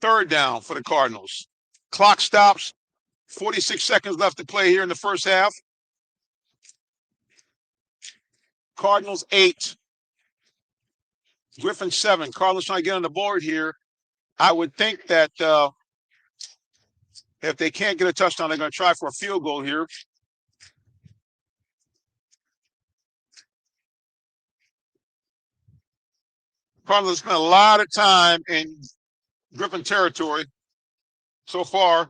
Third down for the Cardinals. Clock stops. 46 seconds left to play here in the first half. Cardinals 8. Griffin 7. Cardinals trying to get on the board here. I would think that if they can't get a touchdown, they're going to try for a field goal here. Cardinals spent a lot of time in Griffin territory so far.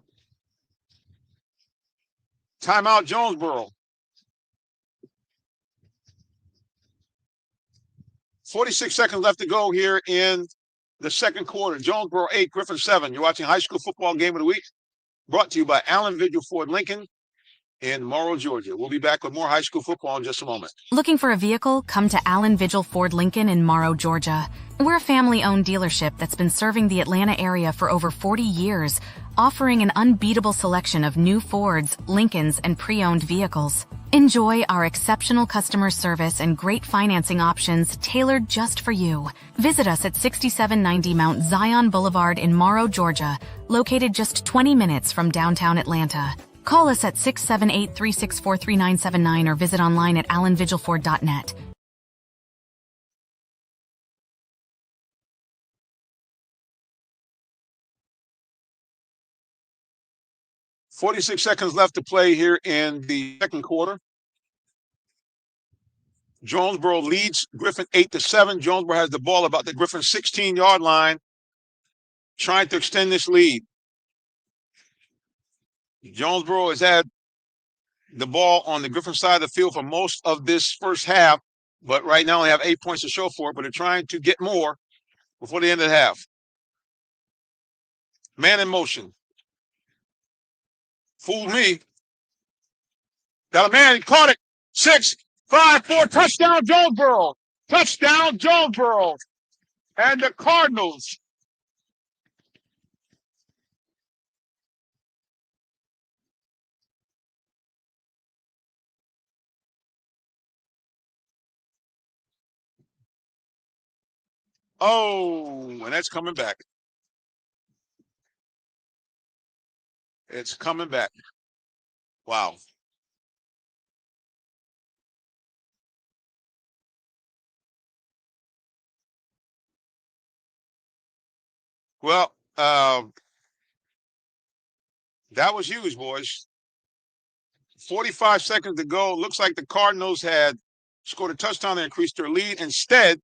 Timeout, Jonesboro. 46 seconds left to go here in the second quarter. Jonesboro 8, Griffin 7. You're watching High School Football Game of the Week, brought to you by Allen Vigil Ford Lincoln in Morrow, Georgia. We'll be back with more high school football in just a moment. Looking for a vehicle? Come to Allen Vigil Ford Lincoln in Morrow, Georgia. We're a family-owned dealership that's been serving the Atlanta area for over 40 years, offering an unbeatable selection of new Fords, Lincolns, and pre-owned vehicles. Enjoy our exceptional customer service and great financing options tailored just for you. Visit us at 6790 Mount Zion Boulevard in Morrow, Georgia, located just 20 minutes from downtown Atlanta. Call us at 678-364-3979 or visit online at allenvigilford.net. .46 seconds left to play here in the second quarter. Jonesboro leads Griffin 8-7. Jonesboro has the ball about the Griffin 16-yard line, trying to extend this lead. Jonesboro has had the ball on the Griffin side of the field for most of this first half, but right now they have 8 points to show for it, but they're trying to get more before the end of the half. Man in motion. Fooled me. Got a man, he caught it. 6, 5, 4, touchdown Jonesboro. Touchdown Jonesboro. And the Cardinals and that's coming back. It's coming back. Wow. Well, that was huge, boys. 45 seconds to go. Looks like the Cardinals had scored a touchdown and increased their lead. Instead,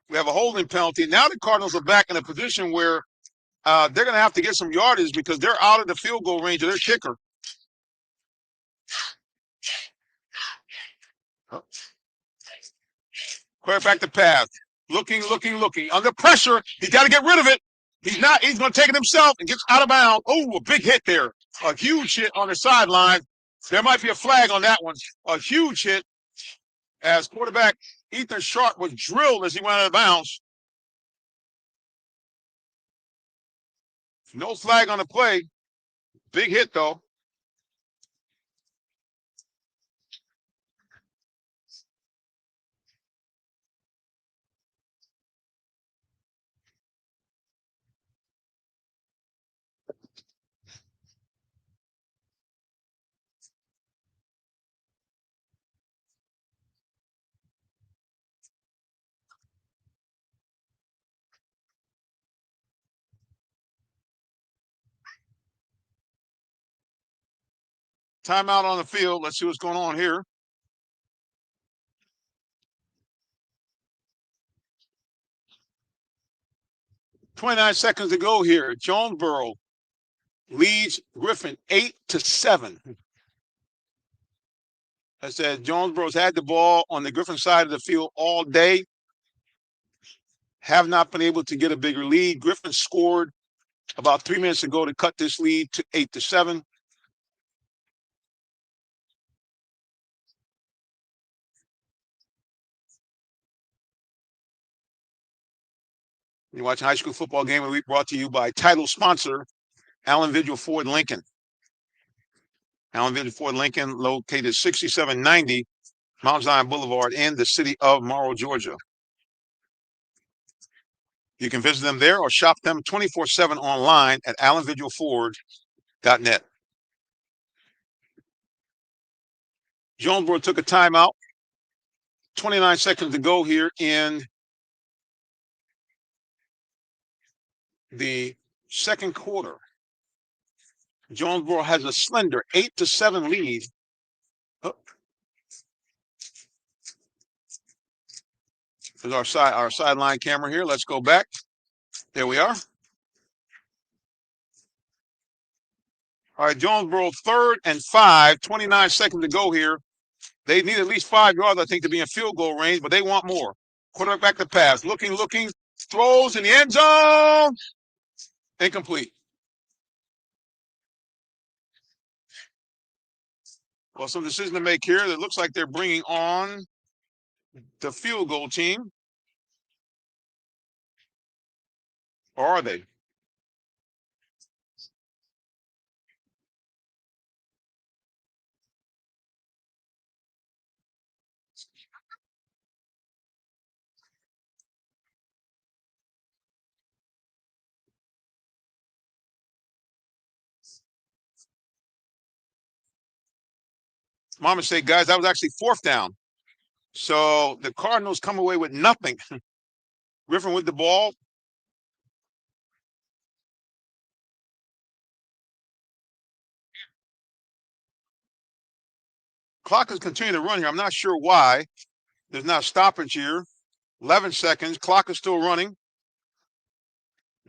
we have a holding penalty. Now the Cardinals are back in a position where they're going to have to get some yardage because they're out of the field goal range of their kicker. Quarterback to pass. Looking. Under pressure. He's got to get rid of it. He's not. He's going to take it himself and gets out of bounds. Oh, a big hit there. A huge hit on the sideline. There might be a flag on that one. A huge hit as quarterback Ethan Sharp was drilled as he went out of bounds. No flag on the play. Big hit, though. Timeout on the field. Let's see what's going on here. .29 seconds to go here. Jonesboro leads Griffin 8-7. I said Jonesboro's had the ball on the Griffin side of the field all day. Have not been able to get a bigger lead. Griffin scored about 3 minutes ago to cut this lead to 8-7. You're watching High School Football Game of the Week brought to you by title sponsor Allen Vigil Ford Lincoln. Allen Vigil Ford Lincoln, located 6790 Mount Zion Boulevard in the city of Morrow, Georgia. You can visit them there or shop them 24/7 online at allenvigilford.net. Jonesboro took a timeout. 29 seconds to go here in the second quarter. Jonesboro has a slender 8-7 lead. There's our sideline camera here. Let's go back. There we are. All right, Jonesboro 3rd and 5, 29 seconds to go here. They need at least 5 yards, I think, to be in field goal range, but they want more. Quarterback to pass. Looking, throws in the end zone. Incomplete. Well, some decision to make here. It looks like they're bringing on the field goal team. Or are they? Mama say, guys, that was actually 4th down. So the Cardinals come away with nothing. Griffin with the ball. Clock is continuing to run here. I'm not sure why. There's not stoppage here. 11 seconds. Clock is still running.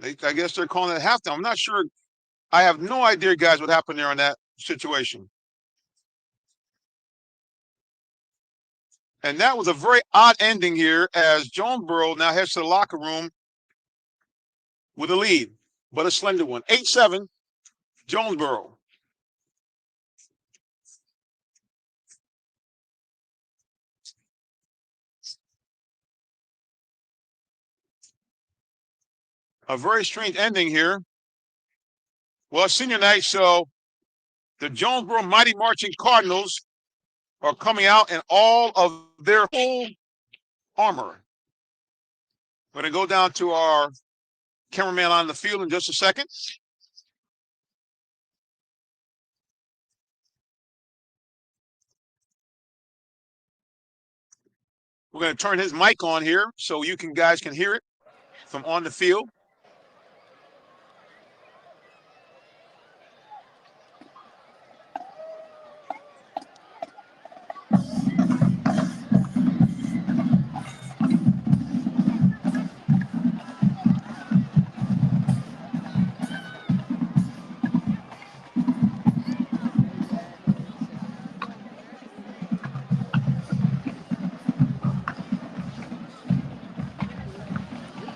I guess they're calling it halftime. I'm not sure. I have no idea, guys, what happened there in that situation. And that was a very odd ending here as Jonesboro now heads to the locker room with a lead, but a slender one. 8-7, Jonesboro. A very strange ending here. Well, it's senior night, so the Jonesboro Mighty Marching Cardinals are coming out in all of their full armor. We're going to go down to our cameraman on the field in just a second. We're going to turn his mic on here so you guys can hear it from on the field.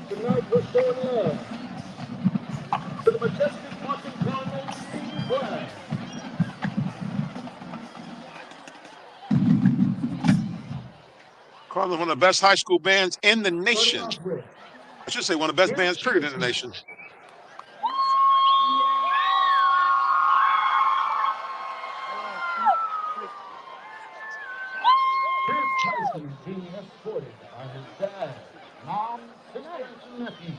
Tonight we're showing love to the majestic Marching Cardinals senior flag. Cardinals, one of the best high school bands in the nation. I should say one of the best bands, period, in the nation. Tyson being escorted by his dad, mom, sisters, and nephews.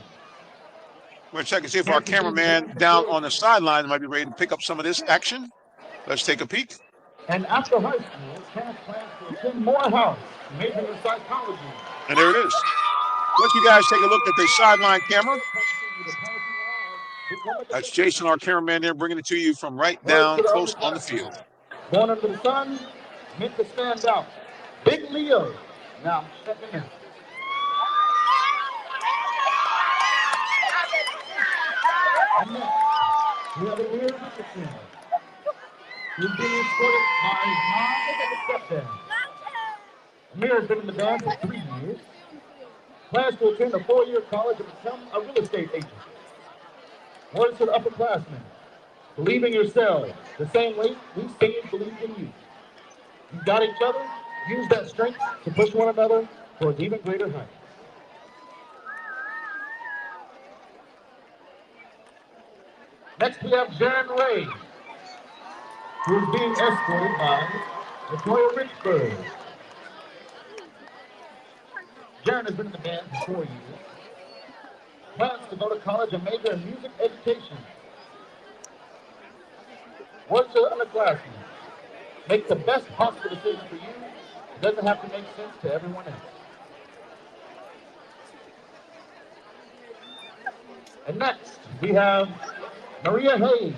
We're going to check and see if our cameraman down on the sideline might be ready to pick up some of this action. Let's take a peek. And after high school, Kenneth plans to attend Morehouse, majoring in psychology. And there it is. Let you guys take a look at the sideline camera. That's Jason, our cameraman there, bringing it to you from right down close on the field. Born under the sun, meant to stand out. Big Leo, now stepping in. And next, we have a Leo Dickinson. He's being escorted by his mom and stepdad. Amir has been in the band for 3 years. Plans to attend a 4-year college and become a real estate agent. Words to the upperclassmen. Believe in yourselves the same way we seniors believe in you. You've got each other. Use that strength to push one another towards even greater heights. Next we have Jaron Ray, who is being escorted by Latoya Richburg. Jaron has been in the band for 4 years. Plans to go to college and major in music education. Words to the underclassmen. Make the best possible decision for you. It doesn't have to make sense to everyone else. And next, we have Maria Hayes,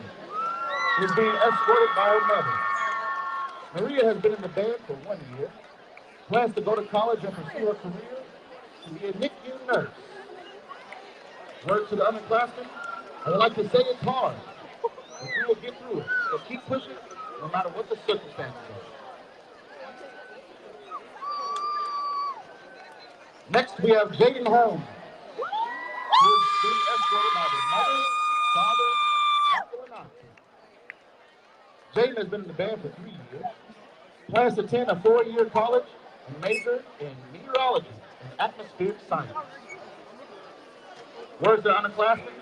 who is being escorted by her mother. Maria has been in the band for 1 year. Plans to go to college and pursue her career to be a NICU nurse. Words to the underclassmen. I would like to say it's hard, but you will get through it. So keep pushing, no matter what the circumstances are. Next, we have Jaden Holmes, who is being escorted by their mother, father, uncle, and auntie. Jaden has been in the band for 3 years. Plans to attend a 4-year college and major in meteorology and atmospheric science. Words to the underclassmen,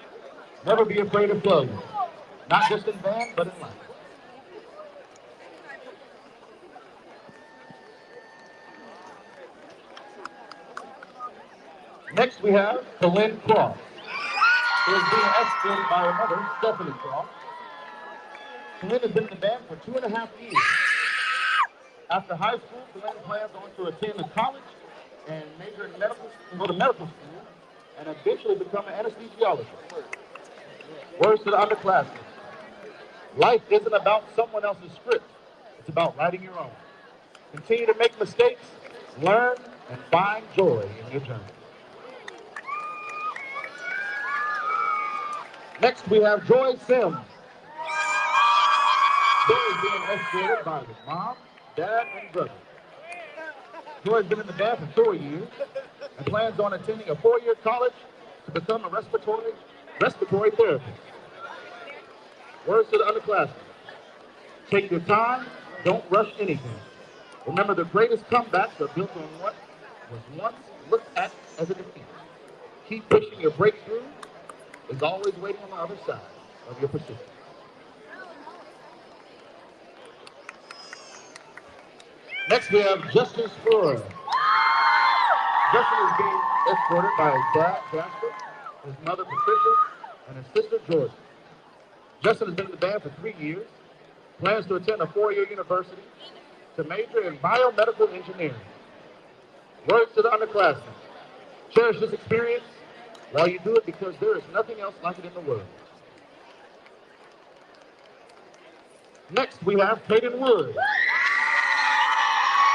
never be afraid of failure. Not just in band, but in life. Next we have Colin Cross, who is being escorted by her mother, Stephanie Cross. Colin has been in the band for 2.5 years. After high school, Colin plans on to attend a college and major in medical school, go to medical school, and eventually become an anesthesiologist. Words to the underclassmen. Life isn't about someone else's script. It's about writing your own. Continue to make mistakes, learn, and find joy in your journey. Next, we have Joy Sims. Joy is being escorted by his mom, dad, and brother. Joy has been in the band for 4 years and plans on attending a 4-year college to become a respiratory therapist. Words to the underclassmen. Take your time, don't rush anything. Remember, the greatest comebacks are built on what was once looked at as a defeat. Keep pushing. Your breakthrough is always waiting on the other side of your pursuit. Next, we have Justin Spur. Justin is being escorted by his dad, Jasper, his mother, Patricia, and his sister, Georgia. Justin has been in the band for 3 years, plans to attend a 4-year university to major in biomedical engineering. Words to the underclassmen. Cherish this experience while you do it, because there is nothing else like it in the world. Next, we have Kaden Wood.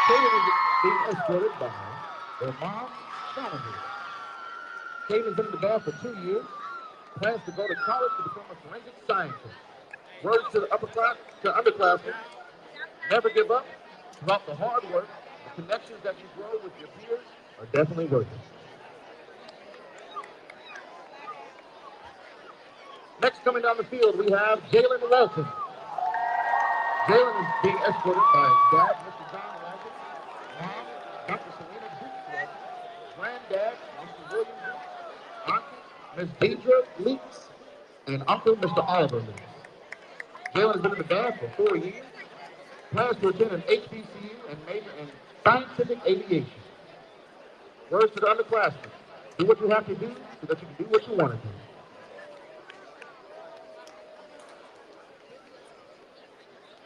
Kaden is being escorted by their mom, Shauna. Kaden has been in the band for 2 years, plans to go to college to become a forensic scientist. Words to the underclassmen. Never give up. Throughout the hard work, the connections that you grow with your peers are definitely worth it. Next, coming down the field, we have Jalen Walton. Jalen is being escorted by his dad, Mr. John Walton, mom, Dr. Selena Dukes Walton, granddad, Mr. William Dukes, auntie, Ms. Deidre Leaks, and uncle, Mr. Oliver Leaks. Jalen has been in the band for 4 years, plans to attend an HBCU and major in scientific aviation. Words to the underclassmen. Do what you have to do so that you can do what you want to do.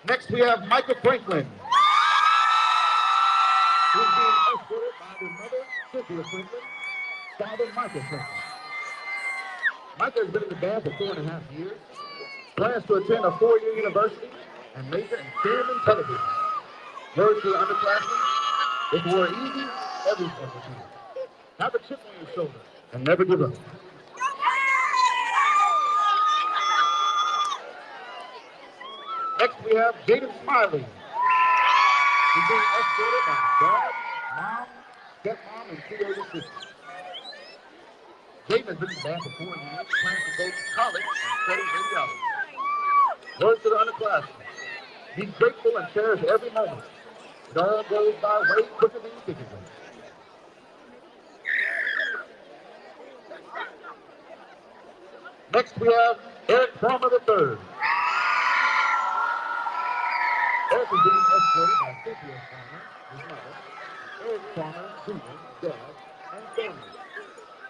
Next, we have Micah Franklin, who is being escorted by their mother, Cynthia Franklin, father, Micah Franklin. Micah has been in the band for 4.5 years, plans to attend a 4-year university and major in film and television. Words to the underclassmen. If it were easy, everything would be. Have a chip on your shoulder and never give up. Next we have Jaden Smiley. He's being escorted by dad, mom, stepmom, and 2 older sisters. Jaden has been in the band for 4 years, plans to go to college and study radiology. Words to the underclassmen. Be grateful and cherish every moment. It all goes by way quicker than you think it will. Next we have Eric Palmer III. Eric is being escorted by Cynthia Palmer, his mother, Eric Palmer, Jr., dad, and family.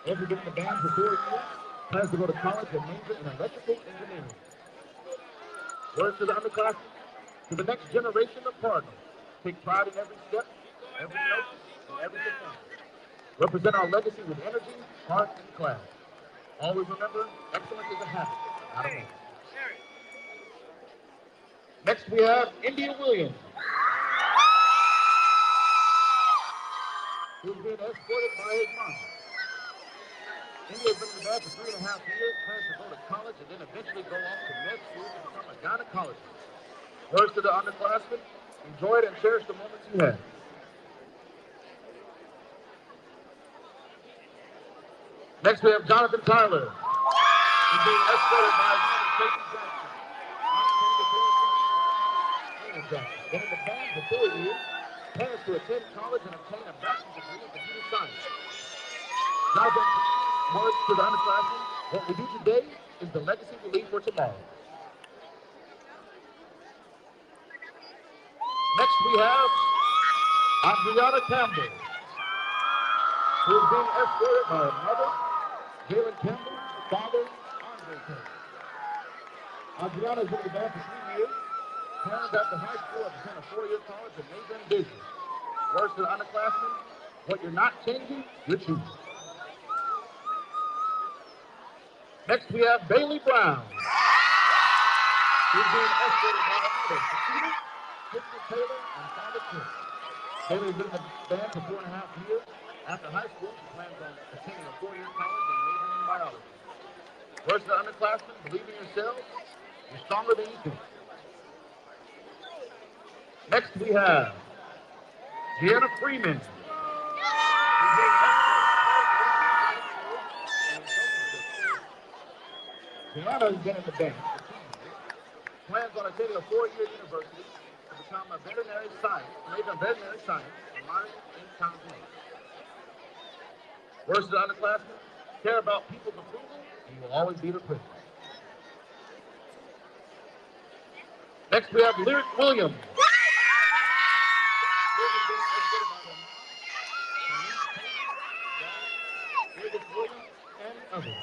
Eric has been in the band for 4 years, plans to go to college and major in electrical engineering. Words to the underclassmen. To the next generation of Cardinals, take pride in every step, every note, and every performance. Represent our legacy with energy, heart, and class. Always remember, excellence is a habit, not a man. Next we have India Williams, who's being escorted by his mom. India has been in the band for 3.5 years, plans to go to college and then eventually go off to med school to become a gynecologist. Words to the underclassmen, enjoy it and cherish the moments you have. Next we have Jonathan Tyler. He's being escorted by his mother, Tracy Jackson. Jackson. Been in the band for 4 years, plans to attend college and obtain a bachelor's degree in computer science. Jonathan, words to the underclassmen, what we do today is the legacy we leave for tomorrow. Next we have Adriana Campbell, who is being escorted by her mother, Jalen Campbell, father, Andre Campbell. Adriana has been in the band for 3 years, plans after high school to attend a 4-year college and major in business. Words to the underclassmen, what you're not changing, you're choosing. Next we have Bailey Brown, who's being escorted by her mother, Christina, Sister Taylor, and father Chris. Bailey has been in the band for 4.5 years. After high school, she plans on attending a 4-year college and majoring in biology. Words to the underclassmen, believe in yourselves, you're stronger than you think. Next we have Gianna Freeman. Gianna has been in the band for 2 years. Plans on attending a 4-year university to become a veterinary science, major in veterinary science, and minoring in counseling. Words to the underclassmen, care about people's approval, and you will always be the principal. Next we have Lyric Williams. And others.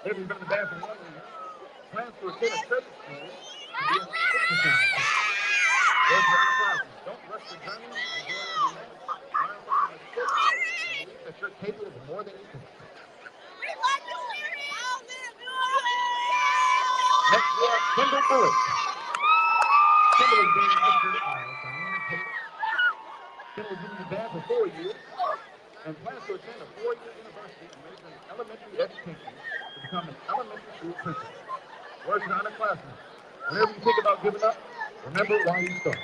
They've been in the band for 1 year. Plans to attend a trade school to be an exercise. Words to underclassmen, don't rush the journey, enjoy every minute, learn from your mistakes, and believe that you're capable of more than you think. Next we have Kendall Bullock. Kendall is being escorted by Diane Taylor. Kendall has been in the band for 4 years and plans to attend a 4-year university and major in elementary education to become an elementary school principal. Words to the underclassmen, whenever you think about giving up, remember why you started.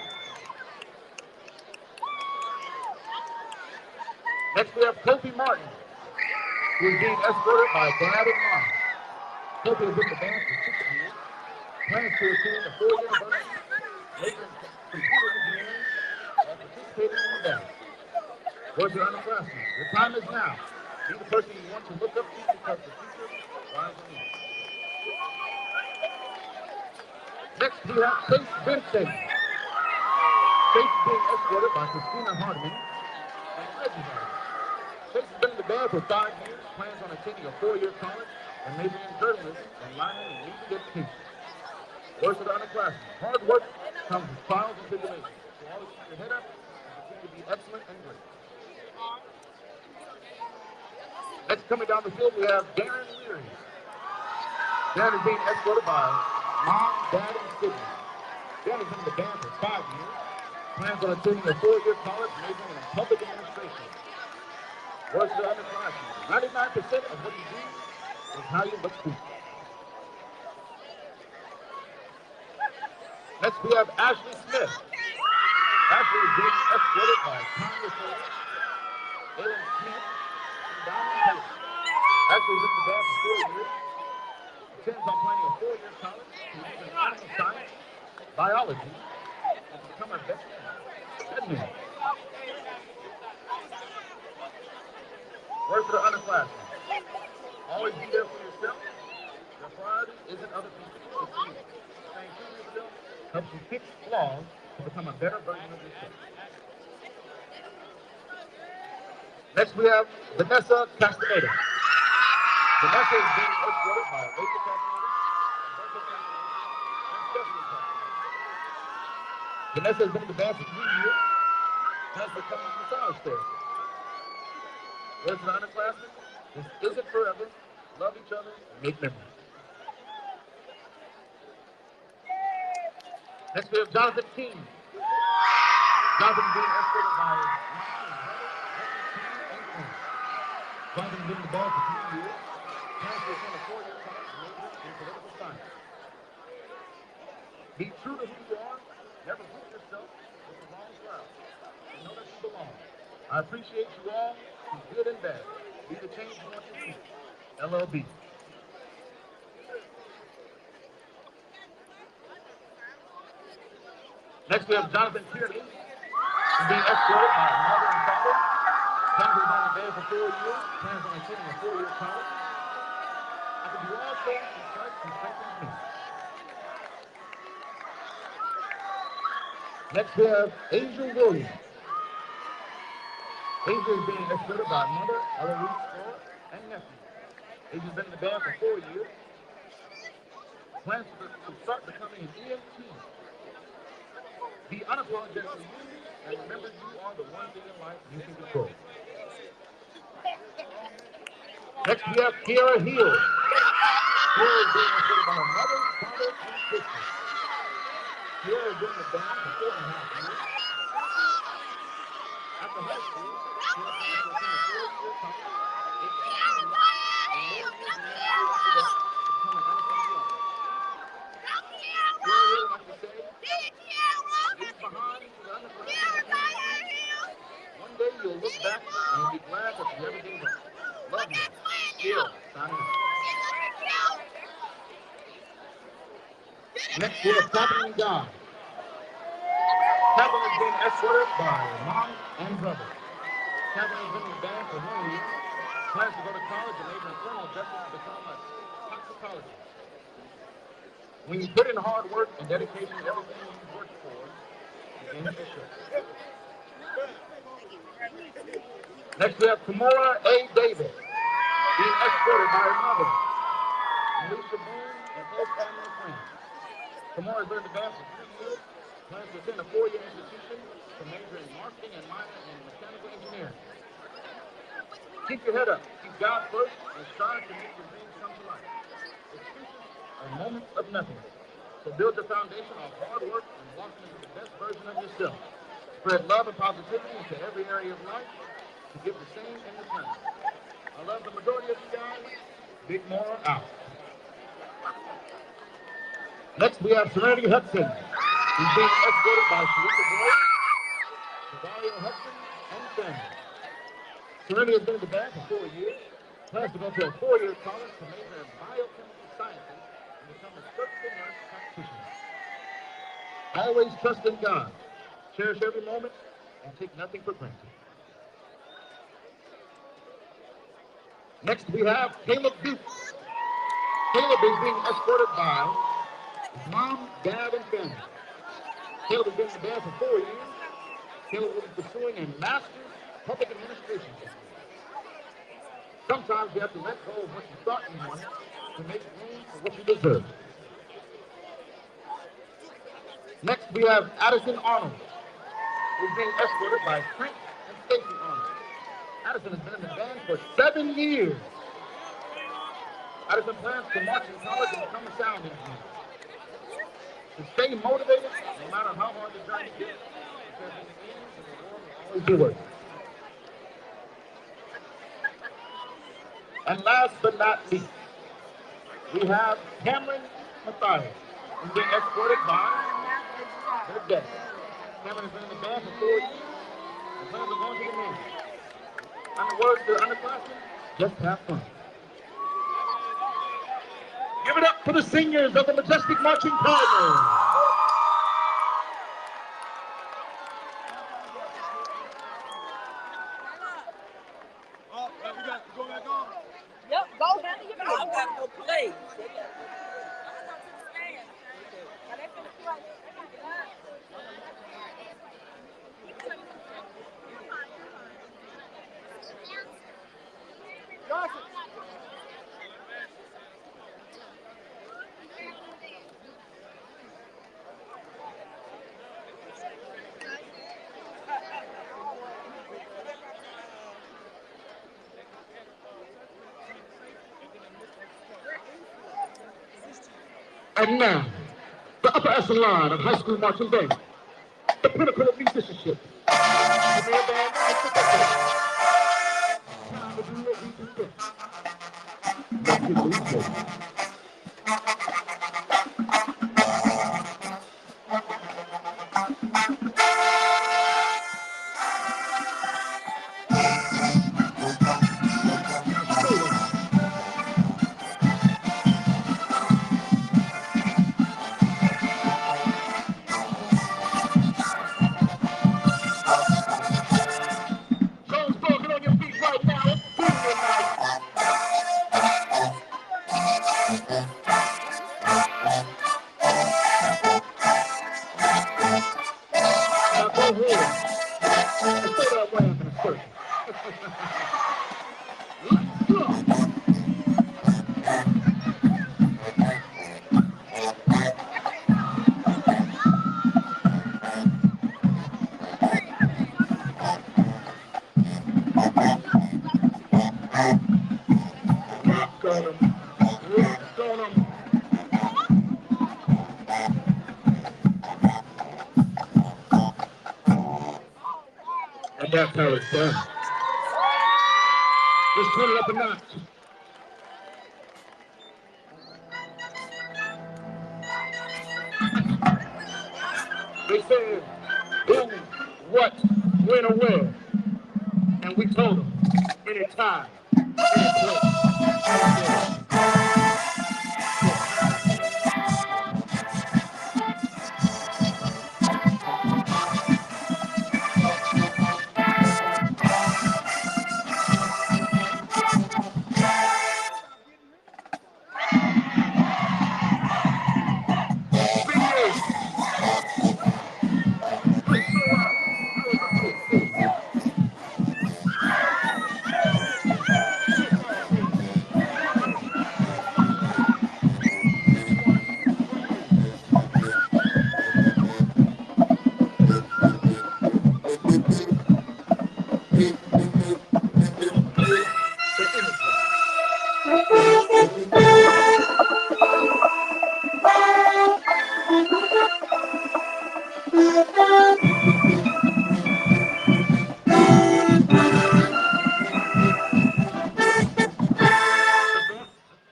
Next we have Kofi Martin, who is being escorted by dad and mom. Kofi has been in the band for 6 years, plans to attend a 4-year university, major in computer engineering, and participating in the band. Words to the underclassmen, your time is now. Be the person you want to look up to because the future lies on you. Next we have Chase Benson. Chase is being escorted by Christina Hardman and Reggie Hardman. Chase has been in the band for 5 years, plans on attending a 4-year college and majoring in journalism and minoring in music education. Words to the underclassmen, hard work comes with trials and tribulations, so always keep your head up and continue to be excellent and great. Next coming down the field we have Darren Leary. Darren is being escorted by mom, dad, and siblings. Darren has been in the band for 5 years, plans on attending a 4-year college majoring in public administration. Words to the underclassmen, 99% of what you do is how you look speak. Next, we have Ashley Smith. Ashley is being escorted by Tanya Taylor, Ellen Smith, and Diamond Taylor. Ashley is in the band for 4 years. Intends on planning a 4-year college to major in animal science, biology, and to become a veterinarian. Word for the underclassmen. Always be there for yourself. Your priority isn't other people, it's you. Staying true to yourself helps you fix flaws to become a better version of yourself. Next, we have Vanessa Castaneda. Vanessa is being escorted by Rachel Castaneda, Roberto Castaneda, and Stephanie Castaneda. Vanessa has been in the band for 3 years and has become a massage therapist. Where's the underclassmen? This isn't forever. Love each other and make memories. Next, we have Jonathan King. Jonathan is being escorted by mom and brother, King and Queen. Jonathan has been in the band for 3 years. Plans to attend a 4-year college major in political science. Be true to who you are. Never put yourself with the wrong crowd. And know that you belong. I appreciate you all, through good and bad. Be the change you want to see. LLB. Next, we have Jonathan Kearney. He's being escorted by mother and father. Jonathan has been in the band for 4 years. Plans on attending a 4-year college. I can do all things in Christ who strengthens me. Next, we have Angel Williams. Angel is being escorted by mother, Eloise Ford, and nephew. Angel's been in the band for 4 years. Plans to start becoming an EMT. Be unapologetically you, and remember you are the one thing in life you can control. Next, we have Kiara Hill. Kiara is being escorted by her mother, father, and sister. Kiara has been in the band for 4.5 years. After high school, Kiara plans to attend a 4-year college, HBCU, and more years in the next year after that to become an anesthesiologist. Kiara Hill would like to say, leave behind to the underclassmen. One day you'll look back and you'll be glad that you never gave up. Love you. Kiara, signing out. Next, we have Catherine God. Catherine is being escorted by mom and brother. Catherine has been in the band for 1 year. Plans to go to college and major in criminal justice to become a toxicologist. When you put in hard work and dedication to everything you've worked for, you gain the show. Next, we have Tamora A. Davis, being escorted by her mother, Lisa Boone, and close family and friends. Tamora has been in the band for 3 years. Plans to attend a 4-year institution to major in marketing and minor in mechanical engineering. Keep your head up, keep God first, and strive to make your dreams come to life. Excuses are moments of nothing. So build your foundation on hard work and walk into the best version of yourself. Spread love and positivity into every area of life to give the same in return. I love the majority of you guys. Big Mora out. Next, we have Serenity Hudson. He's being escorted by Sharika Boyd, Dario Hudson, and family. Serenity has been in the band for 4 years. Plans to go to a 4-year college to major in biochemical sciences and become a surgical nurse practitioner. Always trust in God. Cherish every moment and take nothing for granted. Next, we have Caleb Dukes. Caleb is being escorted by his mom, dad, and family. Caleb has been in the band for 4 years. Caleb will be pursuing a master's public administration degree. Sometimes you have to let go of what you thought you wanted to make room for what you deserve. Next, we have Addison Arnold, who's being escorted by Frank and Stacy Arnold. Addison has been in the band for 7 years. Addison plans to march in college and become a sound engineer. To stay motivated, no matter how hard the journey gets, because in the end, the reward will always be worth it. And last but not least, we have Cameron Mathias, who's being escorted by Good day. Cameron has been in the band for 4 years. And plans are going to the moon. And the words to the underclassmen, just have fun. Give it up for the seniors of the Majestic Marching Cardinals. Yep, go handle your business. I gotta go play. And now, the upper echelon of high school marching band, the pinnacle of musicianship. The main band, Mr. Griffin. Time to do what we do best. Let's get loose, baby. Jonesboro, get on your feet right now. It's senior night. Now go ahead and throw that lamp in a circle. Let's go. Rock on 'em. Rock on 'em. And that's how it's done. Let's turn it up a notch. They said, who, what, when, or where. And we told them, anytime, any place.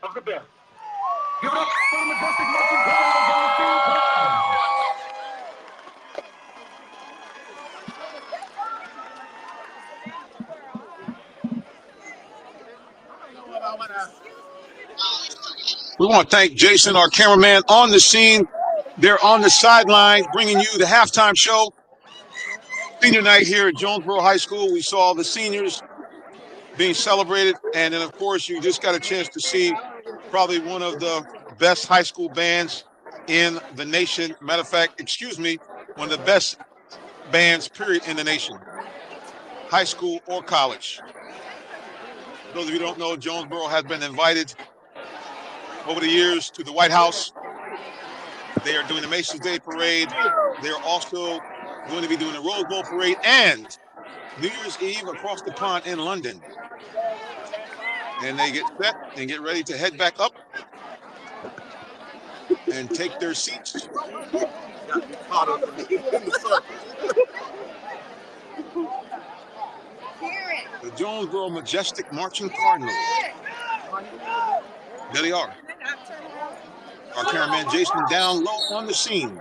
Of the best. Give it up for the Majestic Marching Cardinals on the field plan. We want to thank Jason, our cameraman, on the scene. They're on the sidelines bringing you the halftime show. Senior night here at Jonesboro High School. We saw the seniors being celebrated. And then, of course, you just got a chance to see probably one of the best high school bands in the nation. Matter of fact, excuse me, one of the best bands, period, in the nation, high school or college. For those of you who don't know, Jonesboro has been invited over the years to the White House. They are doing the Macy's Day Parade. They are also going to be doing the Rose Bowl Parade and New Year's Eve across the pond in London. And they get set and get ready to head back up and take their seats. The Jonesboro Majestic Marching Cardinals. There they are. Our cameraman Jason down low on the scene.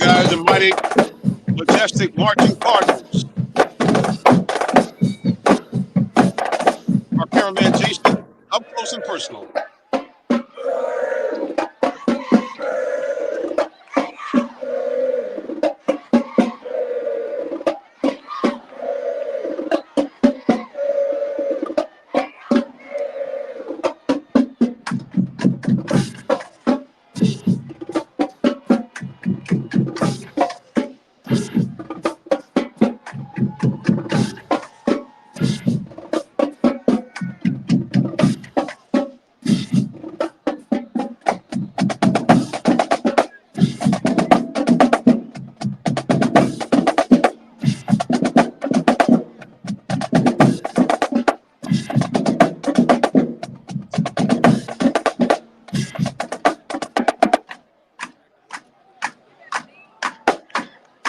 guys, the mighty, majestic marching Cardinals. Our cameraman Jason, up close and personal.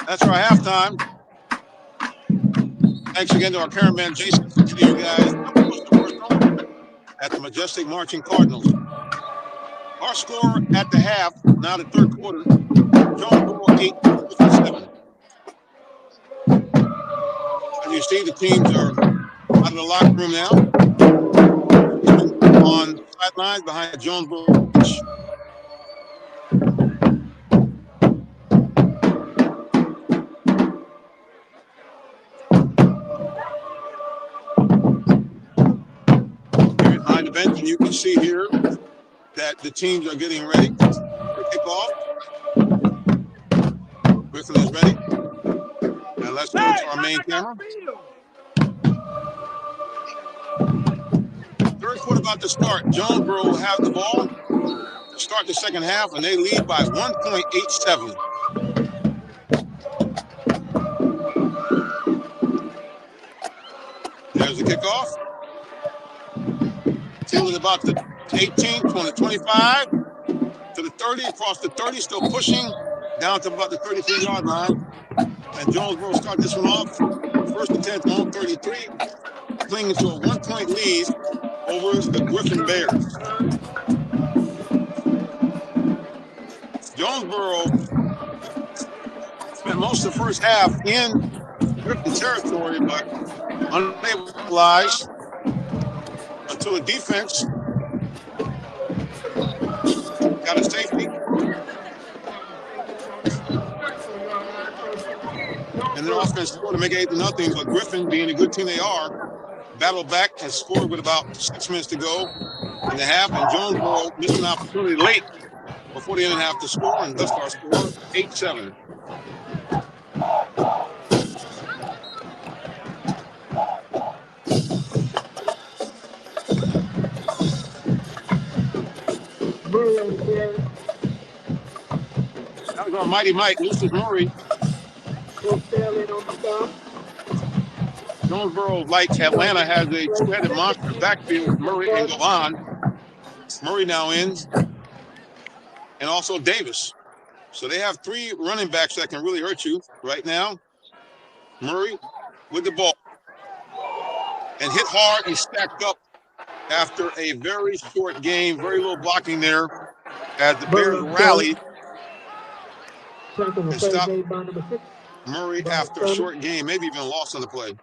That's our halftime. Thanks again to our cameraman Jason for getting you guys up close and personal at the majestic marching Cardinals. Our score at the half, now the third quarter, Jonesboro 8, Griffin 7. As you see, the teams are out of the locker room now. Griffin on the sidelines behind the Jonesboro bench. Here behind the bench, and you can see here that the teams are getting ready for kickoff. Griffin is ready. Now let's go to our main camera. Third quarter about to start. Jonesboro will have the ball to start the second half, and they lead by 1.87. There's the kickoff. Field is about the 18, 20, 25 to the 30, across the 30, still pushing down to about the 33-yard line. And Jonesboro start this one off. First and 10 on 33, clinging to a 1-point lead over the Griffin Bears. Jonesboro spent most of the first half in Griffin territory, but unable to capitalize until the defense got a safety. And their offense scored to make it 8-0, but Griffin, being the good team they are, battled back and scored with about 6 minutes to go in the half, and Jonesboro missed an opportunity late before the end of the half to score, and thus our score 8-7. That was our mighty Mike, Lucius Murray. Jonesboro, like Atlanta, has a two-headed monster backfield with Murray and Gavon. Murray now in, and also Davis. So they have three running backs that can really hurt you right now. Murray with the ball and hit hard and stacked up after a very short game, very little blocking there as the Bears rallied and stopped Murray after a short game, maybe even lost on the play.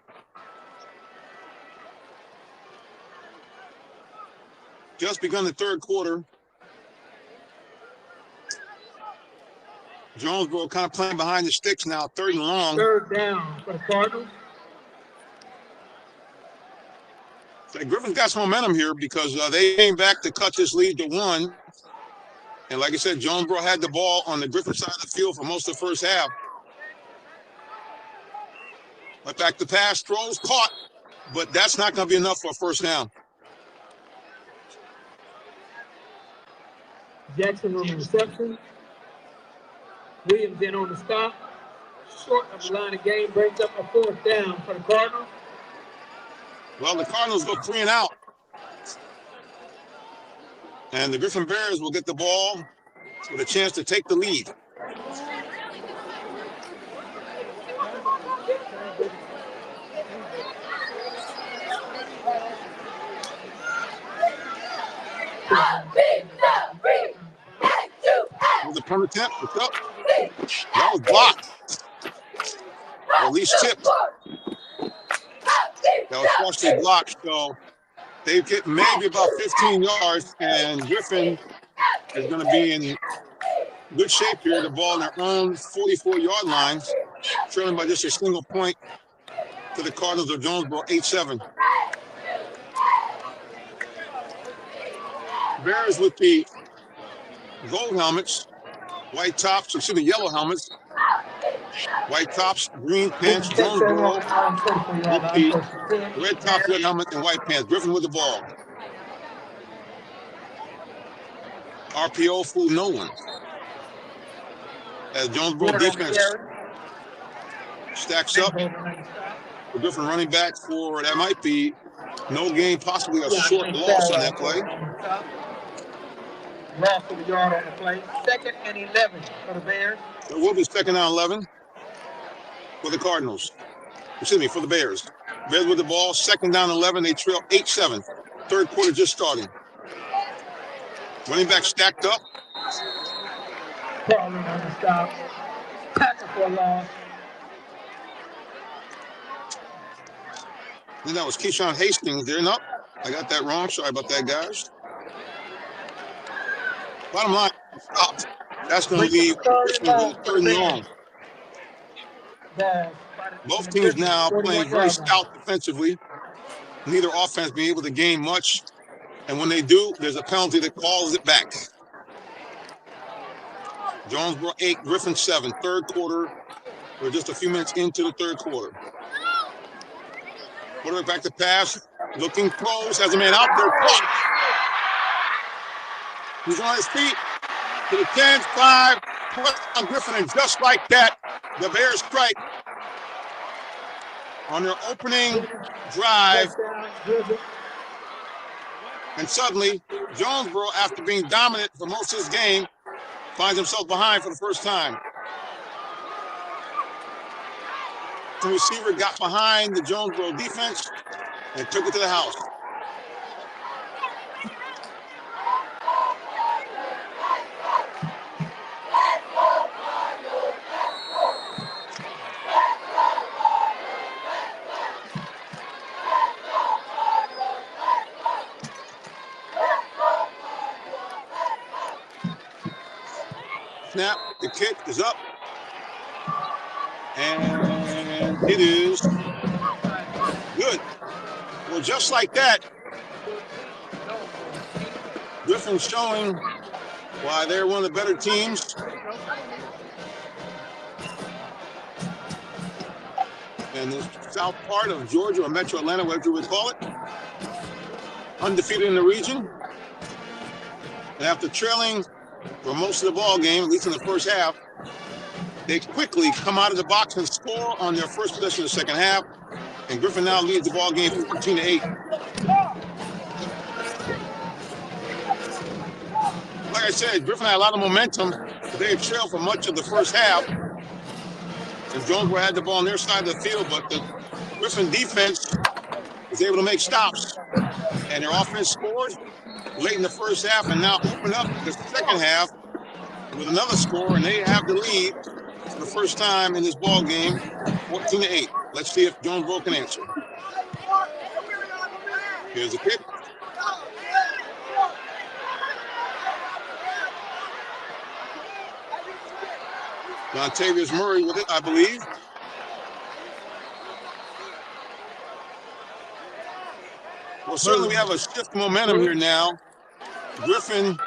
Just begun the third quarter. Jonesboro kind of playing behind the sticks now, third and long. Third down for the Cardinals. So Griffin's got some momentum here because they came back to cut this lead to 1. And like I said, Jonesboro had the ball on the Griffin side of the field for most of the first half. But back to pass, throws, caught. But that's not going to be enough for a first down. Jackson on the reception. Williams in on the stop. Short of the line of game, brings up a fourth down for the Cardinals. Well, the Cardinals go 3 and out. And the Griffin Bears will get the ball with a chance to take the lead. With the punt attempt, it's up. That was blocked, or at least tipped. That was partially blocked, so they get maybe about 15 yards, and Griffin is going to be in good shape here. The ball in their own 44-yard line, trailing by just a single point to the Cardinals of Jonesboro, 8-7. Bears with the gold helmets, white tops, yellow helmets, white tops, green pants. Jonesboro with the red tops, red helmet, and white pants. Griffin with the ball. RPO fool no one. As Jonesboro defense stacks up, the Griffin running back for that might be no gain, possibly a short loss on that play. Loss of a yard on the play. 2nd and 11 for the Bears. It will be 2nd and 11 for the Cardinals. Excuse me, for the Bears. Bears with the ball, 2nd down 11. They trail 8-7. Third quarter just starting. Running back stacked up. Crawling on the stop. Tackle for a loss. Then that was Keyshawn Hastings there. No, I got that wrong. Sorry about that, guys. Bottom line, stopped. That's going to leave Richmond with 3rd and long. Both teams now playing very stout defensively. Neither offense being able to gain much. And when they do, there's a penalty that calls it back. Jonesboro 8, Griffin 7. Third quarter. We're just a few minutes into the third quarter. Quarterback back to pass. Looking close. Has a man out there. Caught. He's on his feet. To the 10, 5. On Griffin. And just like that, the Bears strike on their opening drive. And suddenly, Jonesboro, after being dominant for most of this game, finds himself behind for the first time. The receiver got behind the Jonesboro defense and took it to the house. Snap, the kick is up, and it is good. Well, just like that, Griffin's showing why they're one of the better teams. In the south part of Georgia, or Metro Atlanta, whatever you would call it. Undefeated in the region. And after trailing for most of the ball game, at least in the first half, they quickly come out of the box and score on their first possession of the second half. And Griffin now leads the ball game 14-8. Like I said, Griffin had a lot of momentum. They had trailed for much of the first half. And Jonesboro had the ball on their side of the field, but the Griffin defense was able to make stops. And their offense scored late in the first half and now open up the second half with another score, and they have the lead for the first time in this ball game, 14-8. Let's see if Jonesboro can answer. Here's the kick. Dontavius Murray with it, I believe. Well, certainly we have a shift of momentum here now. Griffin,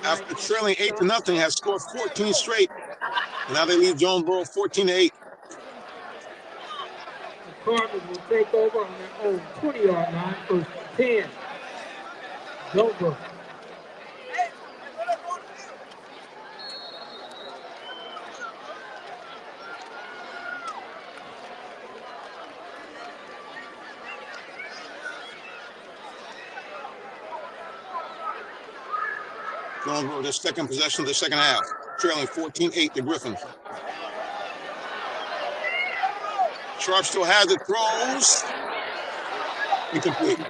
after trailing 8-0, has scored 14 straight. And now they lead Jonesboro 14-8. The Cardinals will take over on their own 20-yard line, 1st and 10. Jonesboro. Jonesboro, their second possession of the second half, trailing 14-8 to Griffin. Sharp still has it, throws. Incomplete.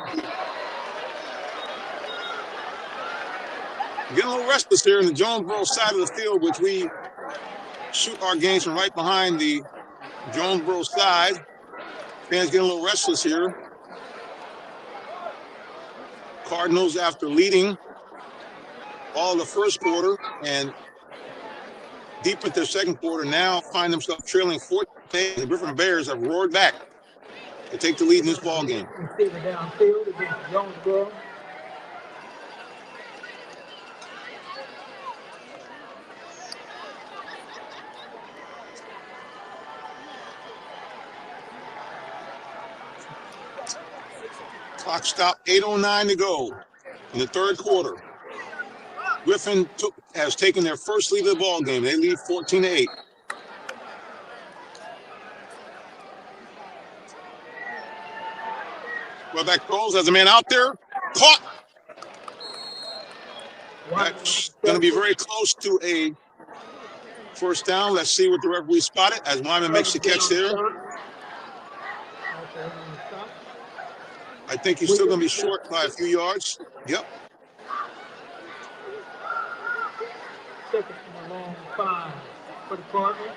Getting a little restless here in the Jonesboro side of the field, which we shoot our games from right behind the Jonesboro side. Fans getting a little restless here. Cardinals, after leading all the first quarter and deep into the second quarter, now find themselves trailing 14. The Griffin Bears have roared back to take the lead in this ball game. Receiver downfield against Jonesboro. Clock stop, 8:09 to go in the third quarter. Griffin has taken their first lead of the ball game. They lead 14-8. Quarterback throws, has a man out there, caught. That's going to be very close to a first down. Let's see what the referee spotted as Wyman makes the catch there. I think he's still going to be short by a few yards. Yep. Second and a long 5 for the Cardinals.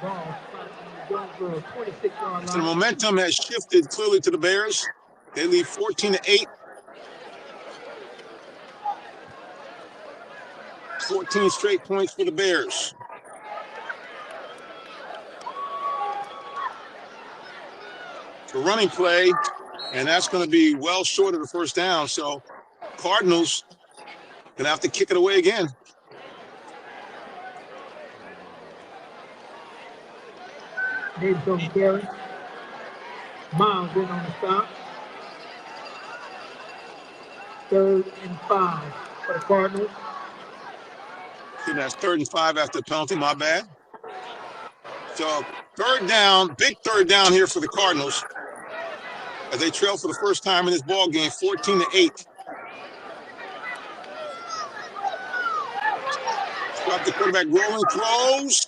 Ball spotted in the Jonesboro 26-yard line. So the momentum has shifted clearly to the Bears. They lead 14-8. 14 straight points for the Bears. The running play, and that's going to be well short of the first down. So Cardinals going to have to kick it away again. Davis on the carry. Miles in on the stop. 3rd and 5 for the Cardinals. And that's 3rd and 5 after the penalty. My bad. So third down, big third down here for the Cardinals as they trail for the first time in this ball game, 14-8. Got the quarterback rolling, throws.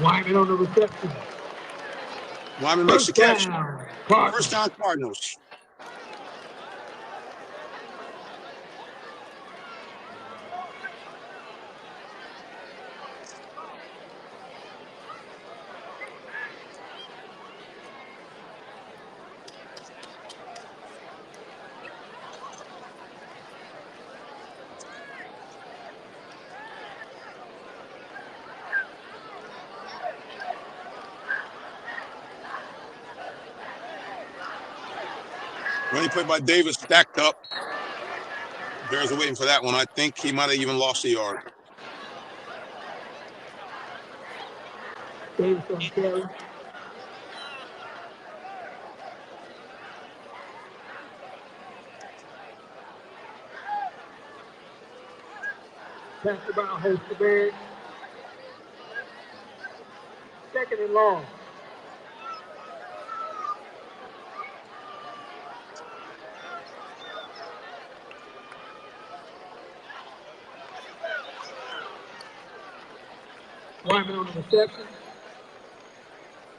Wyman on the reception. Wyman makes the catch. Cardinals. First down, Cardinals. Running play by Davis, stacked up. Bears are waiting for that one. I think he might have even lost a yard. Davis on the carry. Pass the ball, host the Bears. 2nd and long. Wyman on the reception.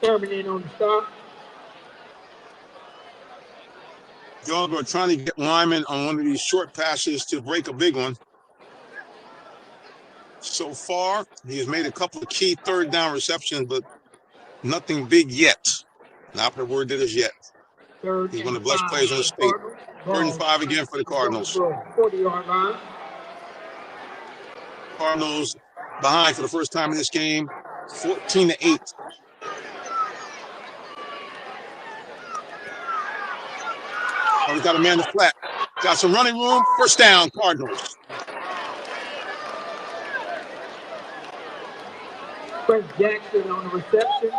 Thurman in on the stop. Jonesboro trying to get Wyman on one of these short passes to break a big one. So far, he has made a couple of key third down receptions, but nothing big yet. Not the word that is yet. He's one of the best players in the state. 3rd and 5 again for the Cardinals. 40-yard line. Cardinals behind for the first time in this game, 14-8. Oh, we got a man to flat. Got some running room. First down, Cardinals. Frank Jackson on the reception.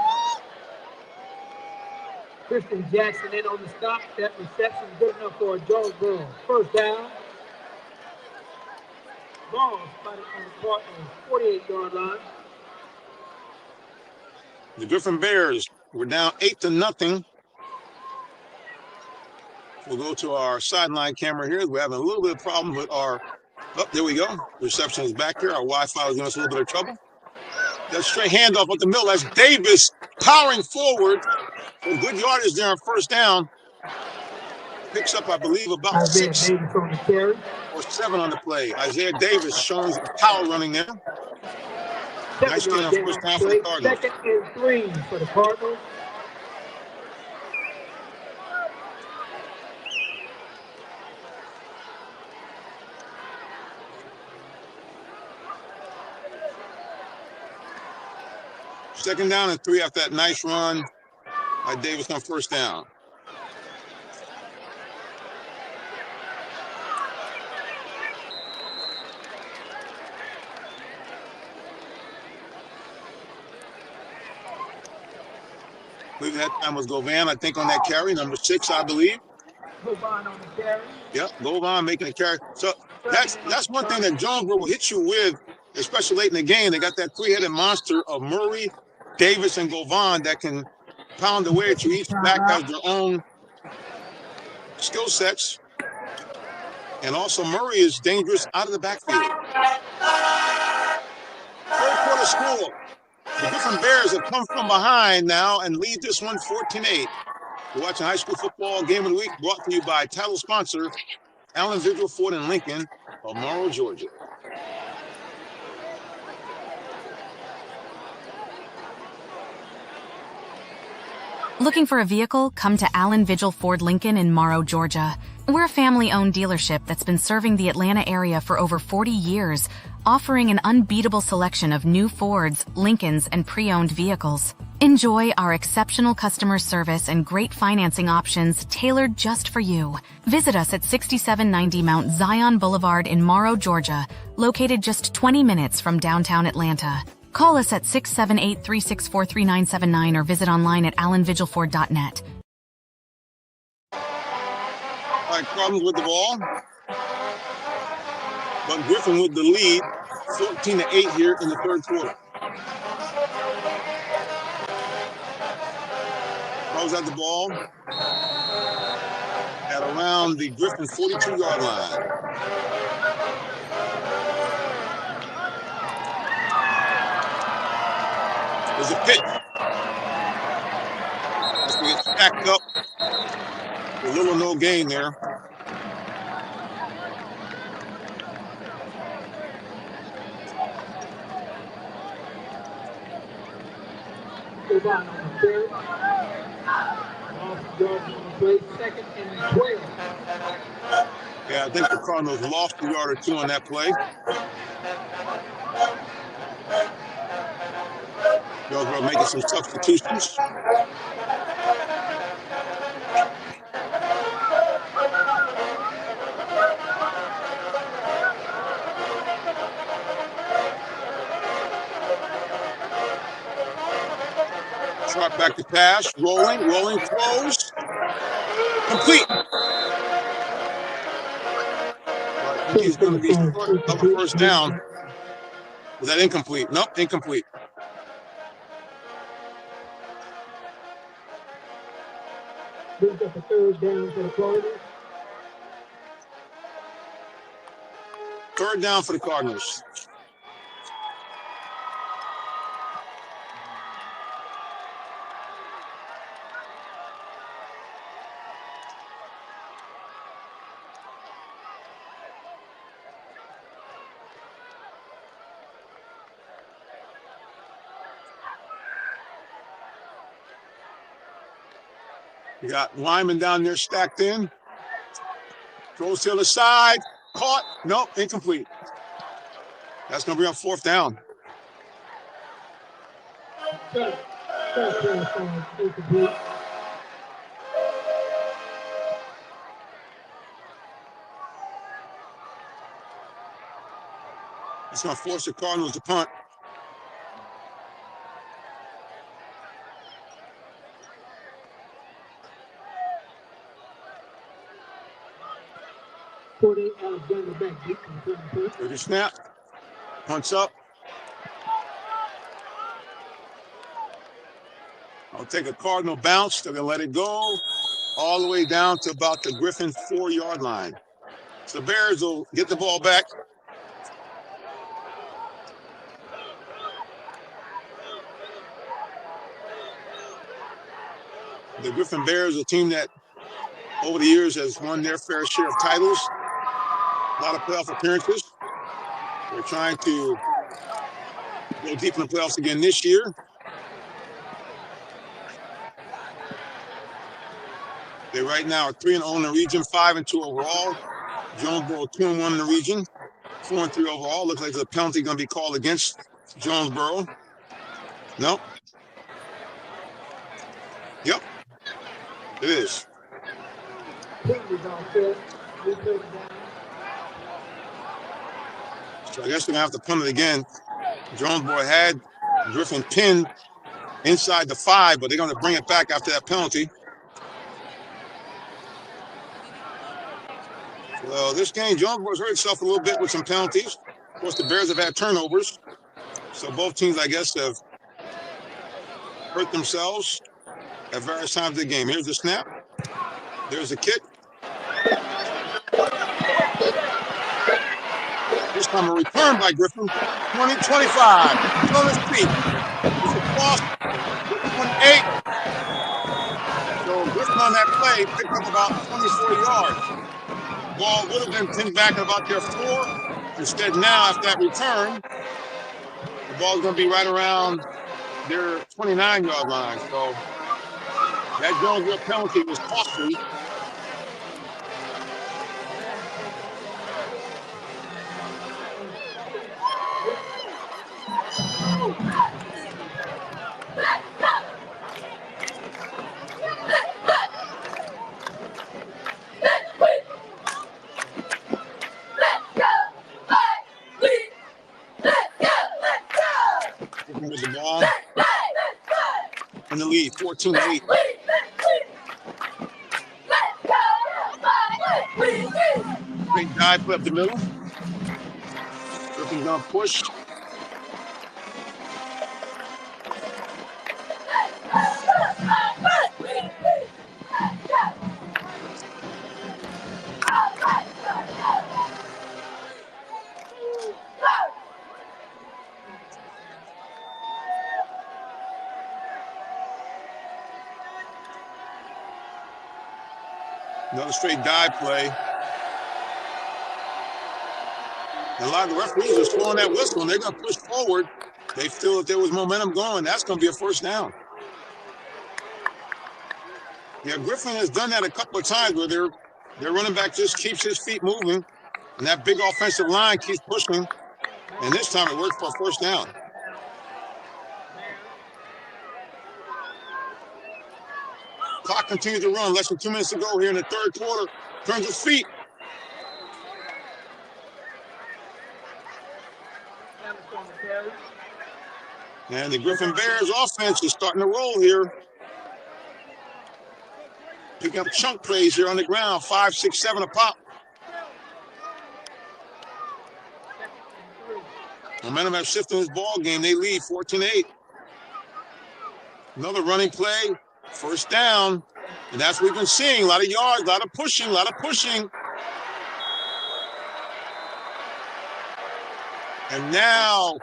Christian Jackson in on the stop. That reception is good enough for a Jonesboro first down. Ball spotted on the Cardinals 48-yard line. The Griffin Bears were down 8-0. We'll go to our sideline camera here. We're having a little bit of problem with our. Oh, there we go. Reception is back here. Our Wi-Fi is giving us a little bit of trouble. That straight handoff up the middle. That's Davis powering forward. Good yardage there on first down. picks up, I believe, about Isaiah 6 Davis on the carry. or 7 on the play. Isaiah Davis showing power running there. Nice gain on first down for the Cardinals. 2nd and 3 for the Cardinals. Second down and 3 after that nice run by Davis on first down. I believe that time was Govan, I think, on that carry, number 6, I believe. Govan on the carry. Yep, Govan making a carry. So that's one thing that Jonesboro will hit you with, especially late in the game. They got that three-headed monster of Murray, Davis, and Govan that can pound away at you. Each back has their own skill sets. And also Murray is dangerous out of the backfield. Third quarter score. The Griffin Bears have come from behind now and lead this one 14-8. You're watching High School Football Game of the Week, brought to you by title sponsor Allen Vigil Ford in Lincoln of Morrow, Georgia. Looking for a vehicle? Come to Allen Vigil Ford Lincoln in Morrow, Georgia. We're a family-owned dealership that's been serving the Atlanta area for over 40 years, offering an unbeatable selection of new Fords, Lincolns, and pre-owned vehicles. Enjoy our exceptional customer service and great financing options tailored just for you. Visit us at 6790 Mount Zion Boulevard in Morrow, Georgia, located just 20 minutes from downtown Atlanta. Call us at 678-364-3979 or visit online at allenvigilford.net. All right, Cardinals with the ball. But Griffin with the lead, 14-8 here in the third quarter. Cardinals at the ball at around the Griffin 42-yard line. There's a pitch. As we get stacked up, a little or no gain there. Govan on the carry. Yards on the play. 2nd and 12. Yeah, I think the Cardinals lost a yard or two on that play. Jonesboro making some substitutions. Sharp back to pass, rolling, throws. Complete. I think he's going to be short of a first down. Was that incomplete? Nope, incomplete. Brings up a 3rd down for the Cardinals. 3rd down for the Cardinals. You got Lyman down there stacked in. Throws to the side. Caught. Nope, incomplete. That's going to be on 4th down. It's going to force the Cardinals to punt. Ready snap. Punts up. I'll take a Cardinal bounce. They're going to let it go all the way down to about the Griffin 4-yard line. So the Bears will get the ball back. The Griffin Bears, a team that over the years has won their fair share of titles, a lot of playoff appearances. They're trying to go deep in the playoffs again this year. They right now are 3-0 in the region, 5-2 overall. Jonesboro 2-1 in the region, 4-3 overall. Looks like there's a penalty going to be called against Jonesboro. Nope. Yep. It is. So I guess we're going to have to punt it again. Jonesboro had Griffin pinned inside the 5, but they're going to bring it back after that penalty. Well, this game, Jonesboro's hurt itself a little bit with some penalties. Of course, the Bears have had turnovers. So both teams, I guess, have hurt themselves at various times of the game. Here's the snap. There's the kick. This time a return by Griffin. 20-25. He's on his feet. It's a cross. 28. So Griffin on that play picked up about 24 yards. Ball would have been pinned back at about their 4. Instead, now after that return, the ball's going to be right around their 29-yard line. So that Jonesboro penalty was costly. With the ball in the lead, 14-8. Big dive put up the middle. Griffin gonna push. Another straight dive play. And a lot of the referees are blowing that whistle, and they're going to push forward. They feel if there was momentum going, that's going to be a first down. Yeah, Griffin has done that a couple of times where their running back just keeps his feet moving, and that big offensive line keeps pushing. And this time it worked for a first down. Clock continues to run. Less than 2 minutes to go here in the third quarter. Turns his feet. And the Griffin Bears offense is starting to roll here. Picking up chunk plays here on the ground. 5, 6, 7 a pop. Momentum has shifted in this ball game. They lead 14-8. Another running play. First down. And that's what we've been seeing. A lot of yards, a lot of pushing, a lot of pushing. And now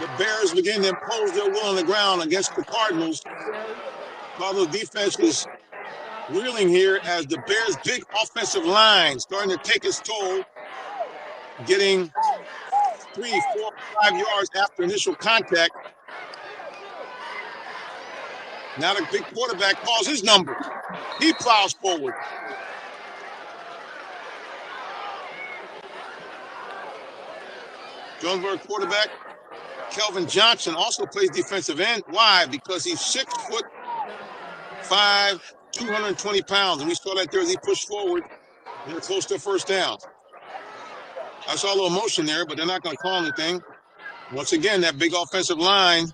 the Bears begin to impose their will on the ground against the Cardinals. Cardinals defense is reeling here as the Bears' big offensive line starting to take its toll, getting 3, 4, 5 yards after initial contact. Now the big quarterback calls his number. He plows forward. Jonesboro quarterback Kelvin Johnson also plays defensive end. Why? Because he's 6'5", 220 pounds. And we saw that there as he pushed forward. They're close to a first down. I saw a little motion there, but they're not going to call anything. Once again, that big offensive line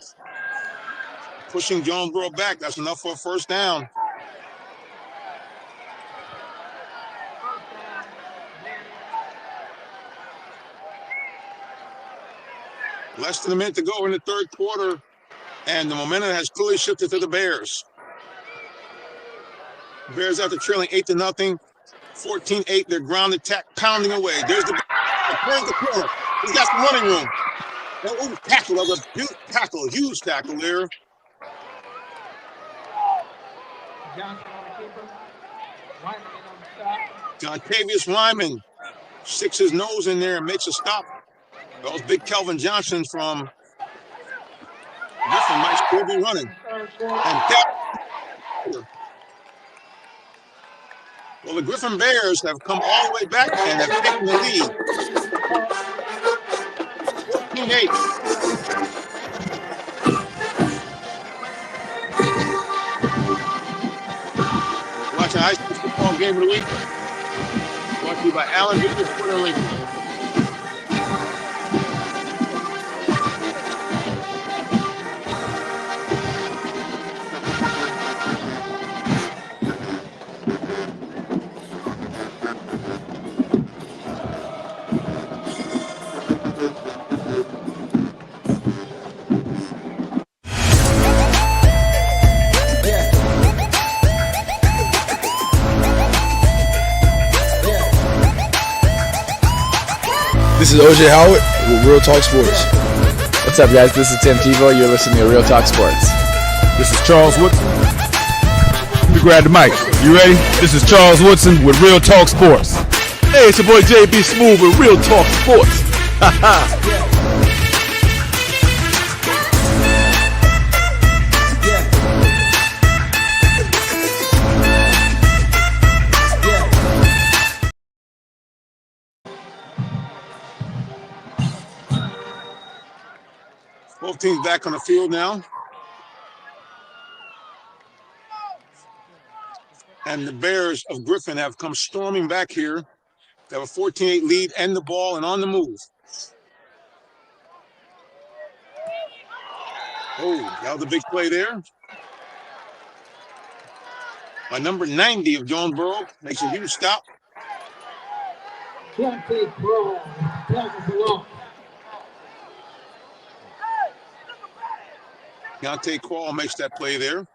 pushing Jonesboro back. That's enough for a first down. Less than a minute to go in the third quarter, and the momentum has clearly shifted to the Bears. Bears after trailing 8-0, 14-8. They're ground attack pounding away. There's the corner. He's got some running room. That tackle, that was a huge tackle there. Jontavius Wyman sticks his nose in there and makes a stop. That was big Kelvin Johnson from Griffin might still be running. And well, the Griffin Bears have come all the way back and have taken the lead. 14-8. Watching high school football game of the week. Brought to you by Allen Vigil Ford Lincoln. This is OJ Howard with Real Talk Sports. What's up, guys? This is Tim Tebow. You're listening to Real Talk Sports. This is Charles Woodson. You grab the mic. You ready? This is Charles Woodson with Real Talk Sports. Hey, it's your boy JB Smooth with Real Talk Sports. Both teams back on the field now. And the Bears of Griffin have come storming back here. They have a 14-8 lead and the ball and on the move. Oh, that was a big play there. By number 90 of Jonesboro, makes a huge stop. Deontay Crawl makes that play there.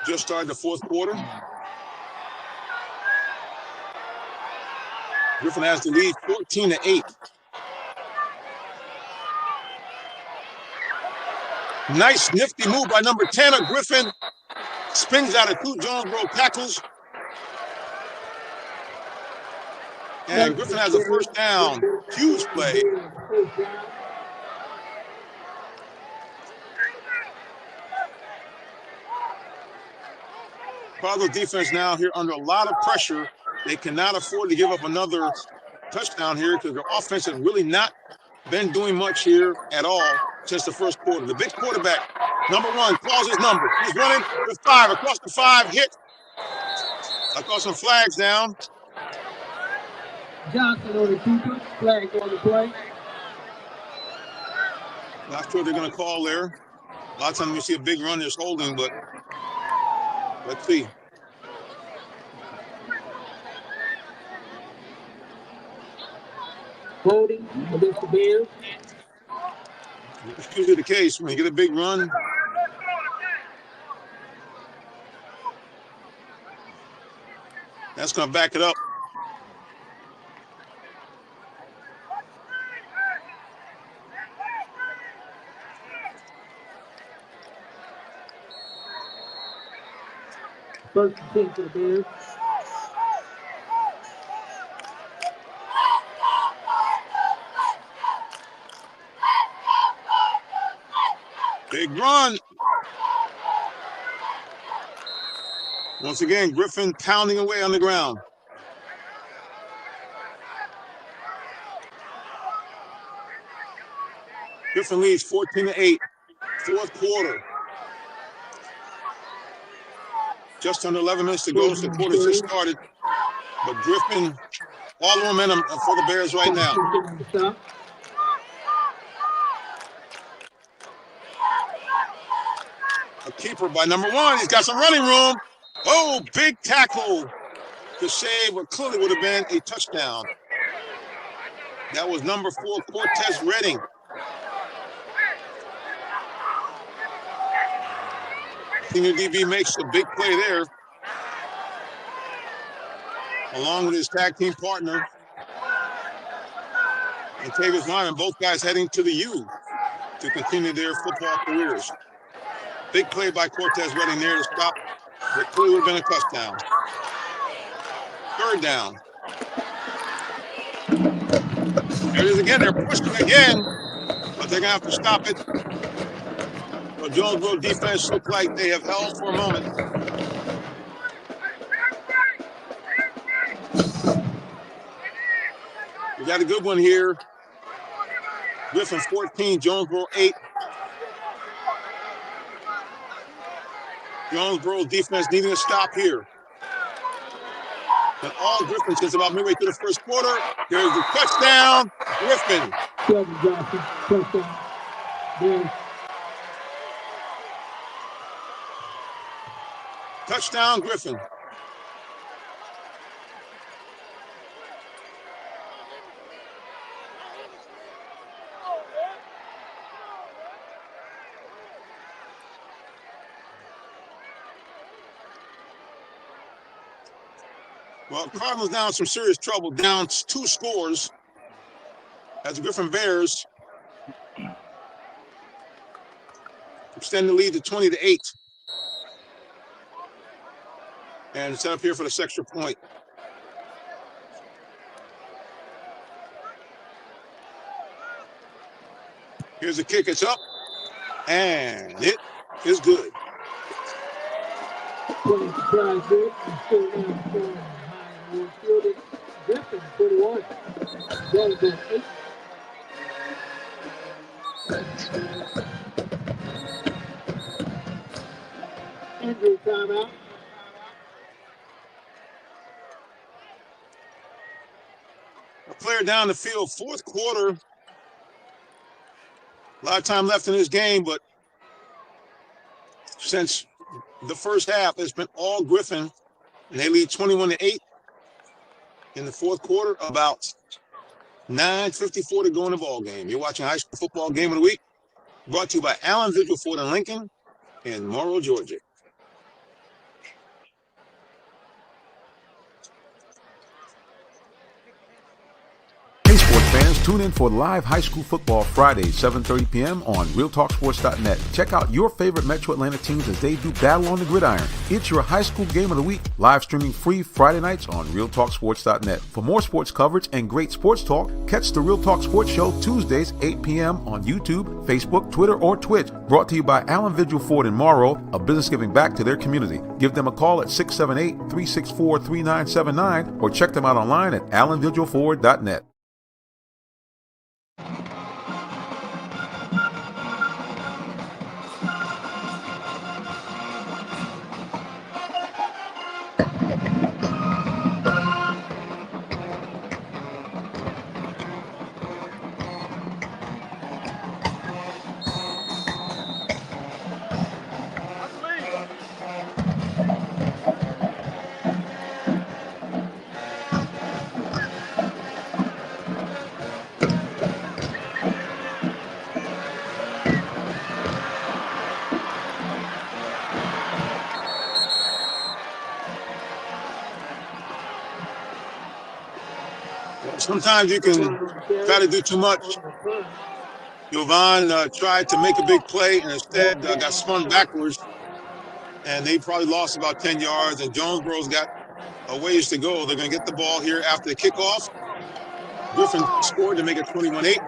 Just started the fourth quarter. Griffin has the lead 14-8. Nice nifty move by number 10 of Griffin. Spins out of two Jonesboro tackles. And Griffin has a first down. Huge play. Cardinal defense now here under a lot of pressure. They cannot afford to give up another touchdown here because their offense has really not been doing much here at all since the first quarter. The big quarterback, number 1, calls his number. He's running with 5 across the 5, hit. I call some flags down. Johnson on the keeper, flag on the play. Not sure they're going to call there. A lot of times you see a big run, there's holding, but let's see. Holding against the Bears. It's usually the case when you get a big run. That's going to back it up. First and 10 for the Bears. Big run. Once again, Griffin pounding away on the ground. Griffin leads 14-8. Fourth quarter. Just under 11 minutes to go. So the quarter just started. But Griffin, all the momentum for the Bears right now. A keeper by number 1. He's got some running room. Oh, big tackle to save what clearly would have been a touchdown. That was number 4, Cortez Redding. Senior DB makes a big play there, along with his tag team partner, and Tavis Lyman, both guys heading to the U to continue their football careers. Big play by Cortez Redding there to stop That clearly would have been a touchdown. Third down. There it is again. They're pushing again, but they're going to have to stop it. The Jonesboro defense look like they have held for a moment. We got a good one here. Griffin 14, Jonesboro 8. Jonesboro defense needing a stop here. But all Griffin since about midway through the first quarter. There's the touchdown, Griffin. Touchdown, Griffin. Well, Cardinals now in some serious trouble, down 2 scores as the Griffin Bears extend the lead to 20-8. And set up here for this extra point. Here's the kick, it's up, and it is good. Griffin 41. Jonesboro 8. Injury timeout. A player down the field, fourth quarter. A lot of time left in this game, but since the first half, it's been all Griffin, and they lead 21-8 in the fourth quarter. About 9:54 to go in the ball game. You're watching High School Football Game of the Week, brought to you by Allen Vigil Ford and Lincoln in Morrow, Georgia. Hey, sports fans, tune in for live high school football Fridays, 7:30 p.m. on RealTalkSports.net. Check out your favorite Metro Atlanta teams as they do battle on the gridiron. It's your high school game of the week, live streaming free Friday nights on RealTalkSports.net. For more sports coverage and great sports talk, catch the Real Talk Sports Show Tuesdays, 8 p.m. on YouTube, Facebook, Twitter, or Twitch. Brought to you by Allen Vigil Ford in Morrow, a business giving back to their community. Give them a call at 678-364-3979 or check them out online at AllenVigilFord.net. Sometimes you can try to do too much. Jovan tried to make a big play and instead got spun backwards. And they probably lost about 10 yards. And Jonesboro's got a ways to go. They're going to get the ball here after the kickoff. Griffin scored to make it 21-8.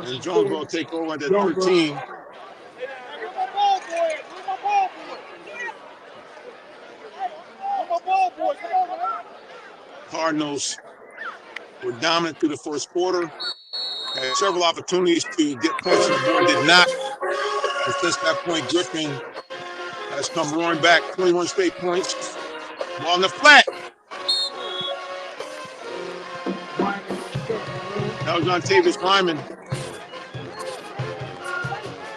And Jonesboro take over at the 13. Cardinals were dominant through the first quarter. Had several opportunities to get points on the board, did not. And since that point, Griffin has come roaring back, 21 straight points. Ball in the flat. That was on Tavis Wyman.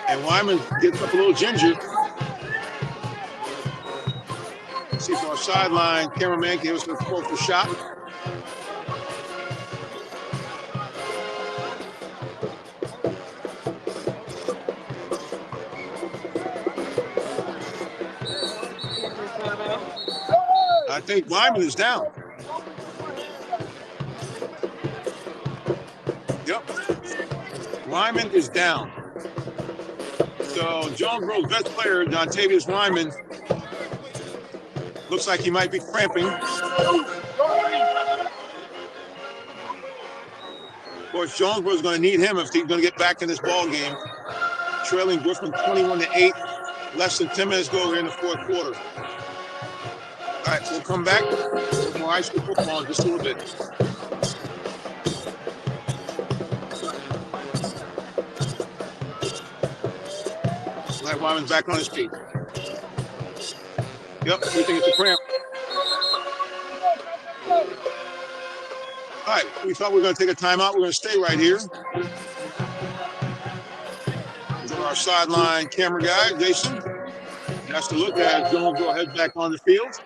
And Wyman gets up a little ginger. See from our sideline, cameraman gave us a closer shot. I think Wyman is down. Yep. Wyman is down. So Jonesboro's best player, Dontavius Wyman, looks like he might be cramping. Of course, Jonesboro's going to need him if he's going to get back in this ball game. Trailing Griffin 21-8. Less than 10 minutes go here in the fourth quarter. All right, we'll come back with more high school football in just a little bit. Like Wyman's back on his feet. Yep, we think it's a cramp. All right, we thought we were going to take a timeout. We're going to stay right here. Our sideline camera guy, Jason, has to look at Jonesboro heads back on the field.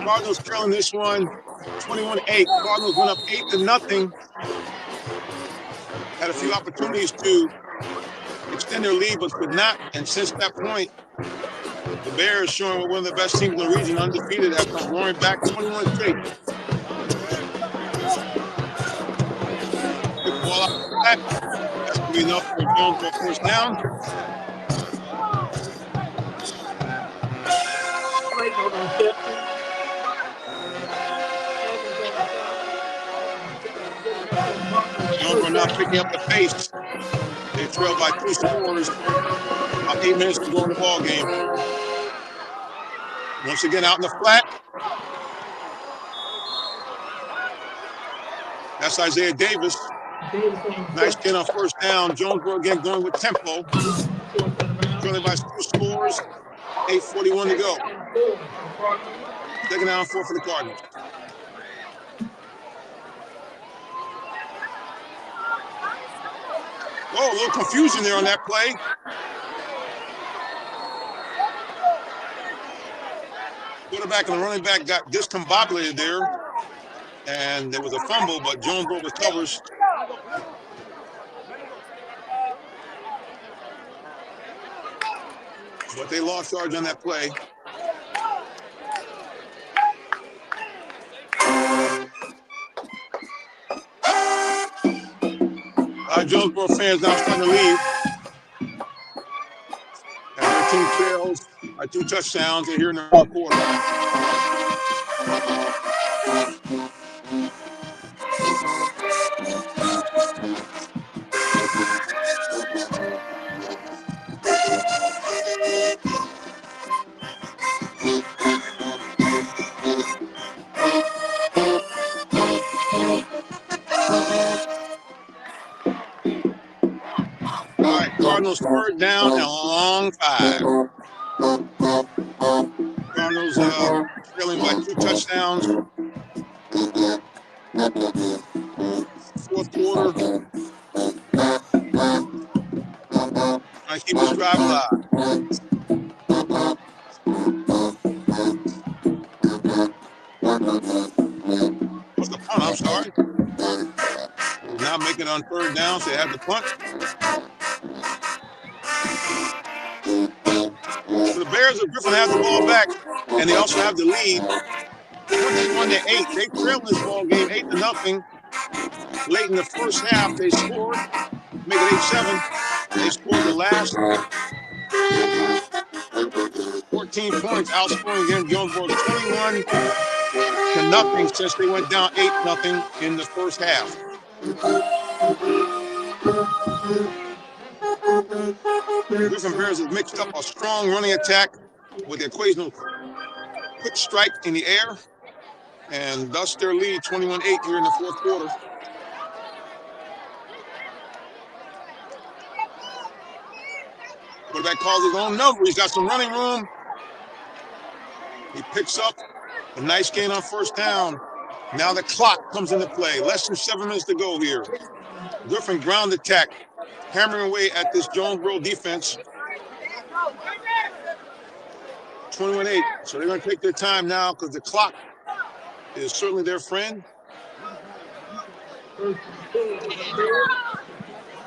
Cardinals trailing this one 21-8. Cardinals went up 8-0. Had a few opportunities to extend their lead, but could not. And since that point, the Bears, showing we're one of the best teams in the region, undefeated, have come roaring back 21 straight. Good ball out the back. That's going to be enough for Jonesboro first down. Jonesboro now picking up the pace. They trail by 2 scores. About 8 minutes to go in the ball game. Once again, out in the flat. That's Isaiah Davis. Nice get on first down. Jonesboro again going with tempo. Trailing by 2 scores. 8:41 to go. Second down, 4 for the Cardinals. Whoa, a little confusion there on that play. Quarterback and the running back got discombobulated there. And there was a fumble, but Jonesboro recovers. But they lost yards on that play. Jonesboro fans now starting to leave. And their team trails by 2 touchdowns here in the fourth quarter. Cardinals third down and a long 5. Cardinals trailing by 2 touchdowns. Fourth quarter. Trying to keep this drive alive. What's the punt? I'm sorry. Now make it on third down, so they have the punt. So the Bears of Griffin have the ball back, and they also have the lead. 21-8. They trailed this ball game 8-0. Late in the first half, they scored, make it 8-7. They scored the last 14 points, outscoring again Jonesboro 21-0 since they went down 8-0 in the first half. Griffin Bears have mixed up a strong running attack with the occasional quick strike in the air, and thus their lead 21-8 here in the fourth quarter. Quarterback calls his own number. He's got some running room. He picks up a nice gain on first down. Now the clock comes into play. Less than 7 minutes to go here. Griffin ground attack, hammering away at this Jonesboro defense. 21-8. So they're going to take their time now because the clock is certainly their friend.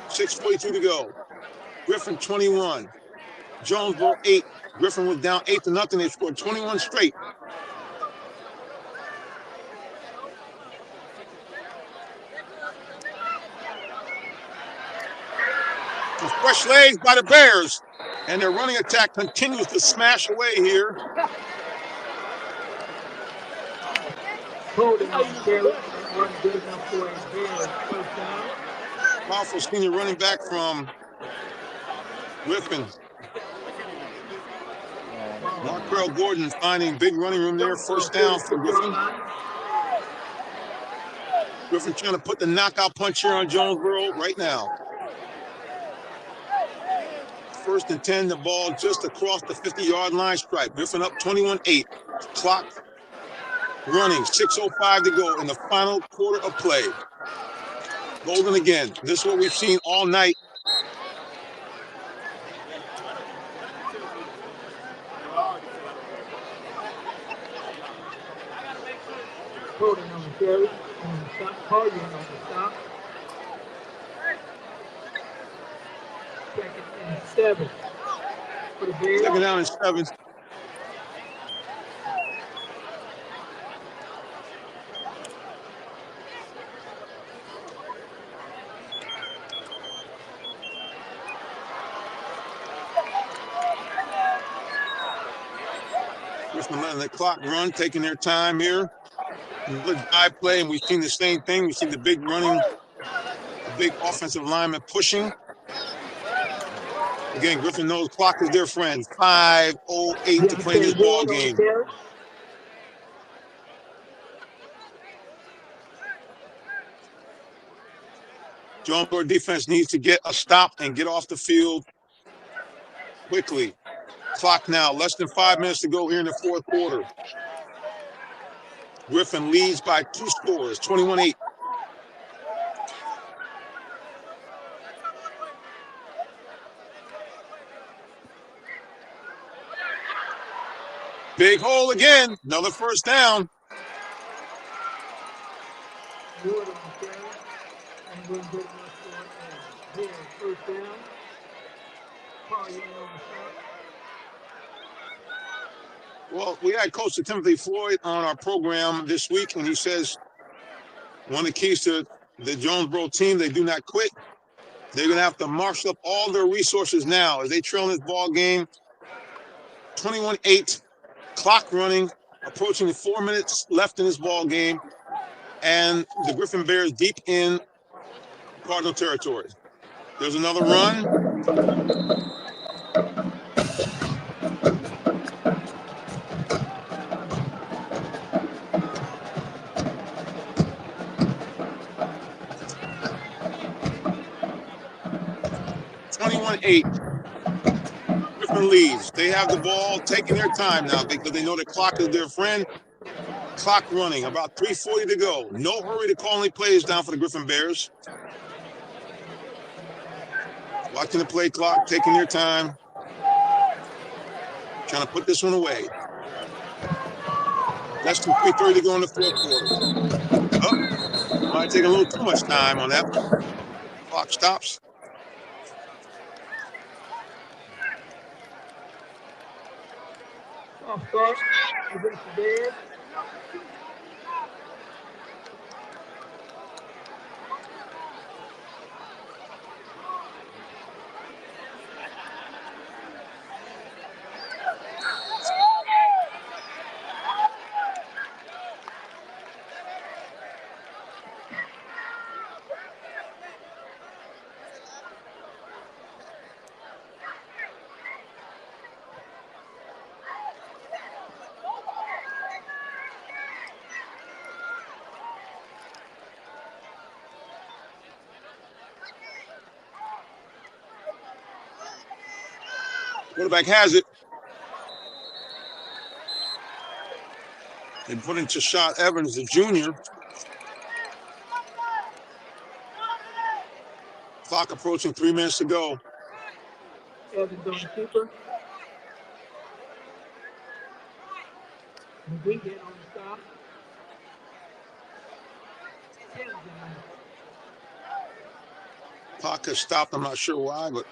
6:42 to go. Griffin 21. Jonesboro 8. Griffin was down 8-0. They scored 21 straight. Some fresh legs by the Bears, and their running attack continues to smash away here. Holding on the carry. That run good enough for a Bears first down. Powerful senior running back from Griffin. Marquell Gordon finding big running room there. First down for Griffin. Griffin trying to put the knockout punch here on Jonesboro right now. 1st and 10, the ball just across the 50-yard line stripe. Griffin up 21-8. Clock running, 6:05 to go in the final quarter of play. Golden again. This is what we've seen all night. Holding on the carry. On the stop. Holding on the stop. 2nd and 7. For the Bears. 2nd down and 7. Griffin letting the clock run, taking their time here. Good dive play, and we've seen the same thing. We've seen the big running, the big offensive lineman pushing. Again, Griffin knows clock is their friend. 5:08 to play in this ball game. Jonesboro defense needs to get a stop and get off the field quickly. Clock now, less than 5 minutes to go here in the 4th quarter. Griffin leads by 2 scores, 21-8. Big hole again, another first down. Well, we had Coach Timothy Floyd on our program this week, and he says one of the keys to the Jonesboro team, they do not quit. They're going to have to marshal up all their resources now as they trail in this ball game. 21-8, clock running, approaching 4 minutes left in this ball game, and the Griffin Bears deep in Cardinal territory. There's another run. Griffin leads. They have the ball, taking their time now because they know the clock is their friend. Clock running, about 3:40 to go. No hurry to call any plays down for the Griffin Bears. Watching the play clock, taking their time. Trying to put this one away. Less than 3:30 to go in the 4th quarter. Oh, might take a little too much time on that one. Clock stops. Off start against the Bears. Quarterback has it. They put in Tashad Evans, the junior. Clock approaching 3 minutes to go. Evans on the keeper. McGee on the stop. Clock has stopped. I'm not sure why, but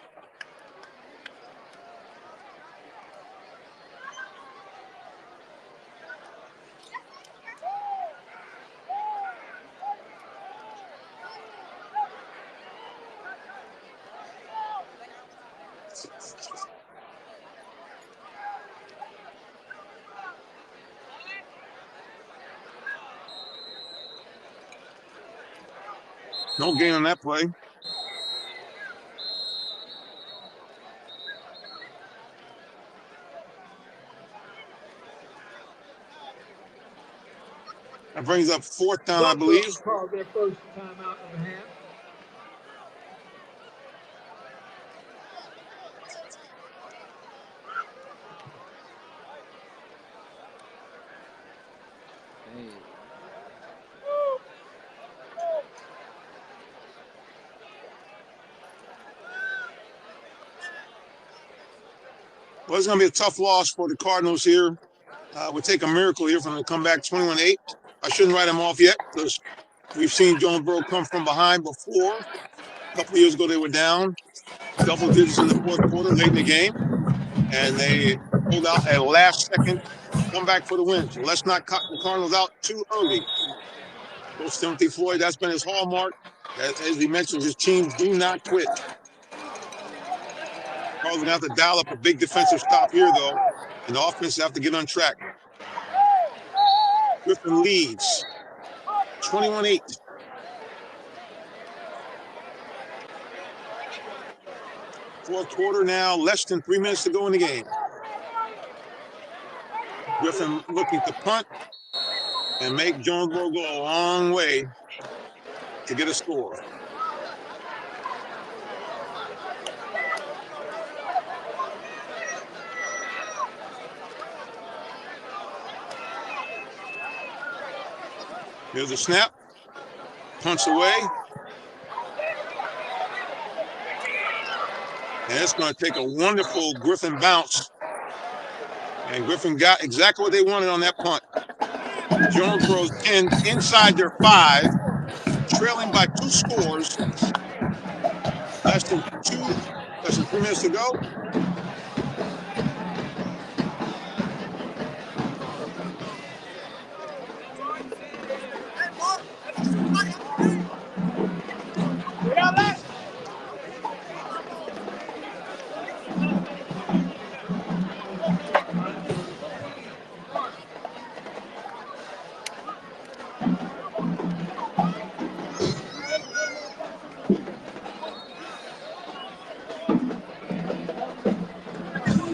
No gain on that play. That brings up 4th down, I believe. Call their first timeout of the half. Well, it's going to be a tough loss for the Cardinals here. Would take a miracle here for them to come back 21-8. I shouldn't write them off yet because we've seen Jonesboro come from behind before. A couple of years ago, they were down double digits in the 4th quarter late in the game, and they pulled out a last-second comeback for the win. So let's not cut the Cardinals out too early. Coach Timothy Floyd, that's been his hallmark. As he mentioned, his teams do not quit. Cardinals going to have to dial up a big defensive stop here, though, and the offense have to get on track. Griffin leads 21-8. Fourth quarter now, less than 3 minutes to go in the game. Griffin looking to punt and make Jonesboro go a long way to get a score. Here's a snap. Punts away. And it's going to take a wonderful Griffin bounce. And Griffin got exactly what they wanted on that punt. Jonesboro's inside their 5, trailing by 2 scores. Less than 3 minutes to go.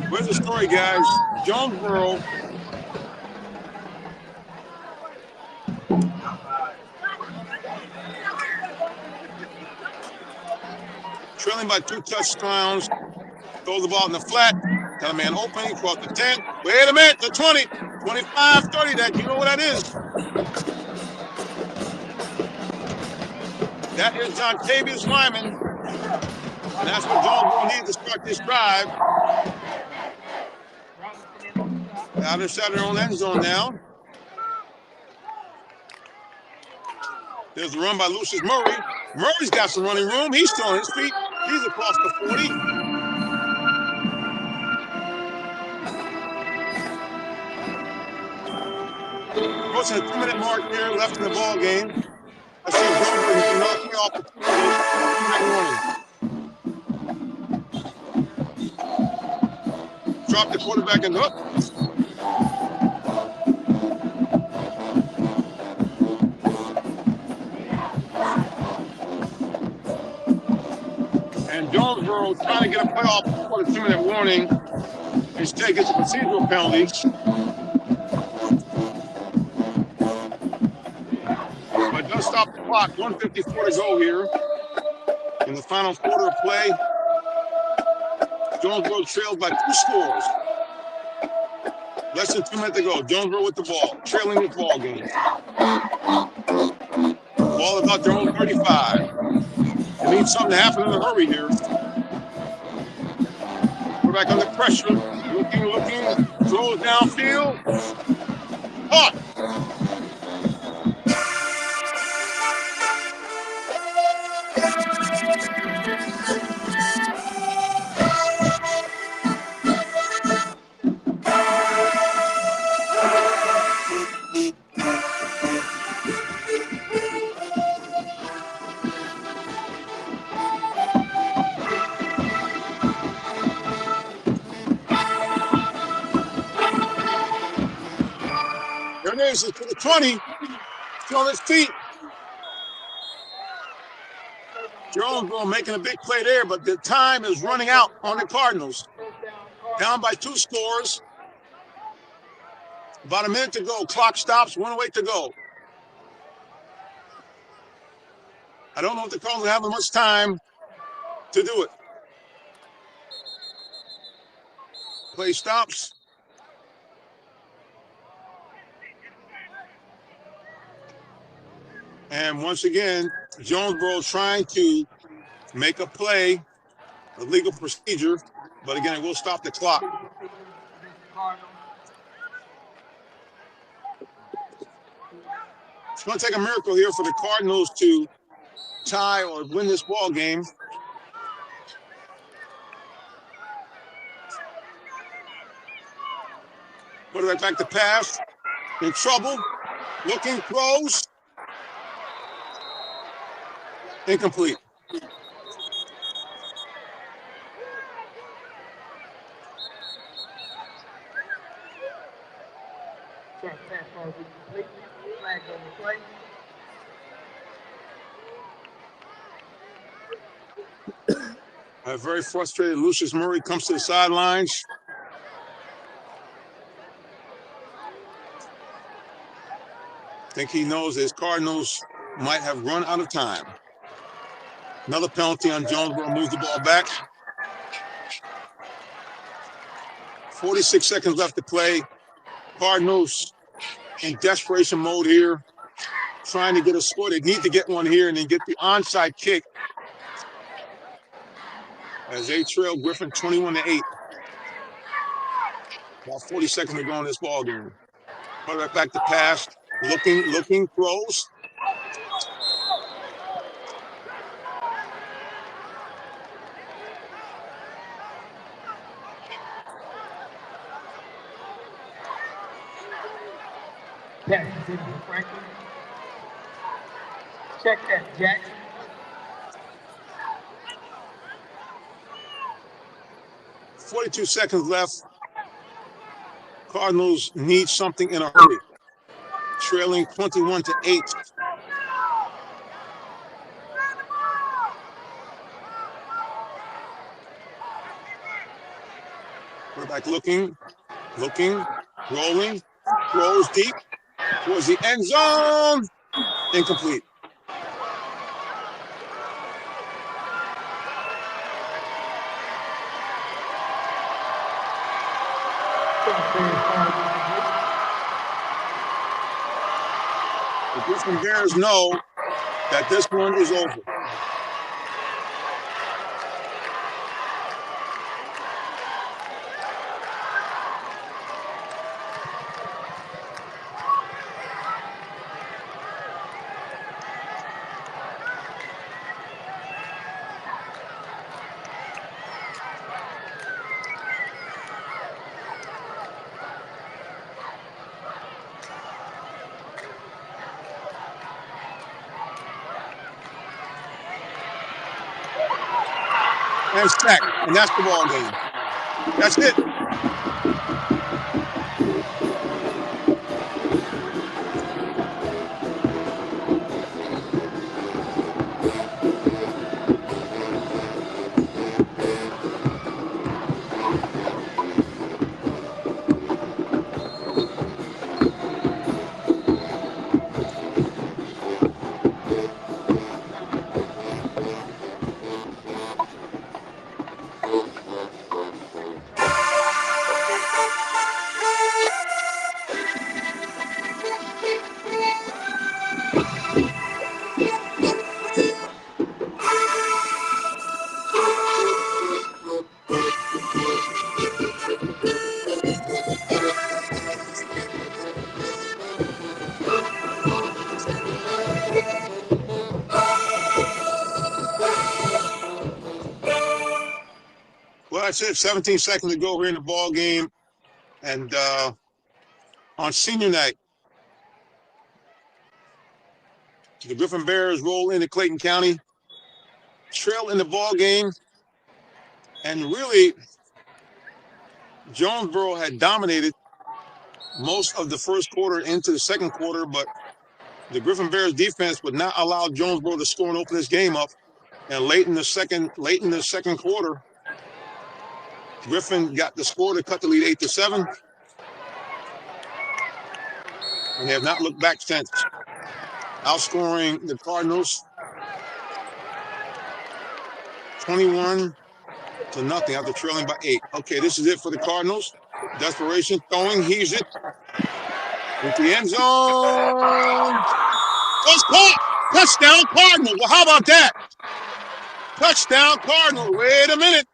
Where's the story, guys? Jonesboro trailing by 2 touchdowns. Throws the ball in the flat. Got a man open. He crossed the 10. Wait a minute. The 20, 25, 30. That, you know what that is? That is Jontavius Lyman. And that's what Jonesboro needs to start this drive. Out inside their own end zone now. There's the run by Lucius Murray. Murray's got some running room. He's still on his feet. He's across the 40. Approaching the 2-minute mark here left in the ball game. Let's see if Jonesboro can knock me off the 2-minute warning. Drop the quarterback and hook. And Jonesboro trying to get a playoff before the 2-minute warning. Instead gets a procedural penalty. But does stop the clock. 1:54 to go here in the final quarter of play. Jonesboro trails by 2 scores. Less than 2 minutes to go. Jonesboro with the ball, trailing the ball game. Ball about their own 35. It needs something to happen in a hurry here. Quarterback under pressure. Looking. Throws downfield. Caught. Hernandez is to the 20. Still on his feet. Jonesboro making a big play there, but the time is running out on the Cardinals. Down by 2 scores. About a minute to go. Clock stops. 1 away to go. I don't know if the Cardinals have much time to do it. Play stops. And once again, Jonesboro trying to make a play, a legal procedure, but again, it will stop the clock. It's going to take a miracle here for the Cardinals to tie or win this ball game. Quarterback back to pass. In trouble. Looking, throws. Incomplete. A very frustrated Lucius Murray comes to the sidelines. I think he knows his Cardinals might have run out of time. Another penalty on Jonesboro, moves the ball back. 46 seconds left to play. Cardinals in desperation mode here, trying to get a score. They need to get one here and then get the onside kick as they trail Griffin 21-8. About 40 seconds to go in this ball game. Quarterback back to pass. Looking, throws. Pass to Franklin. Check that, Jackson. 42 seconds left. Cardinals need something in a hurry. Trailing 21-8. Quarterback looking, rolling, throws deep towards the end zone. Incomplete. The Griffin Bears know that this one is over. And sack, and that's the ball game. That's it. Well, that's it. 17 seconds to go here in the ball game. And on senior night, the Griffin Bears roll into Clayton County, trail in the ball game, and really, Jonesboro had dominated most of the first quarter into the second quarter, but the Griffin Bears defense would not allow Jonesboro to score and open this game up. And late in the second quarter, Griffin got the score to cut the lead 8-7. And they have not looked back since, outscoring the Cardinals 21-0 after trailing by 8. Okay, this is it for the Cardinals. Desperation, throwing, heaves it into the end zone. Was caught. Touchdown, Cardinals. Well, how about that? Touchdown, Cardinals. Wait a minute.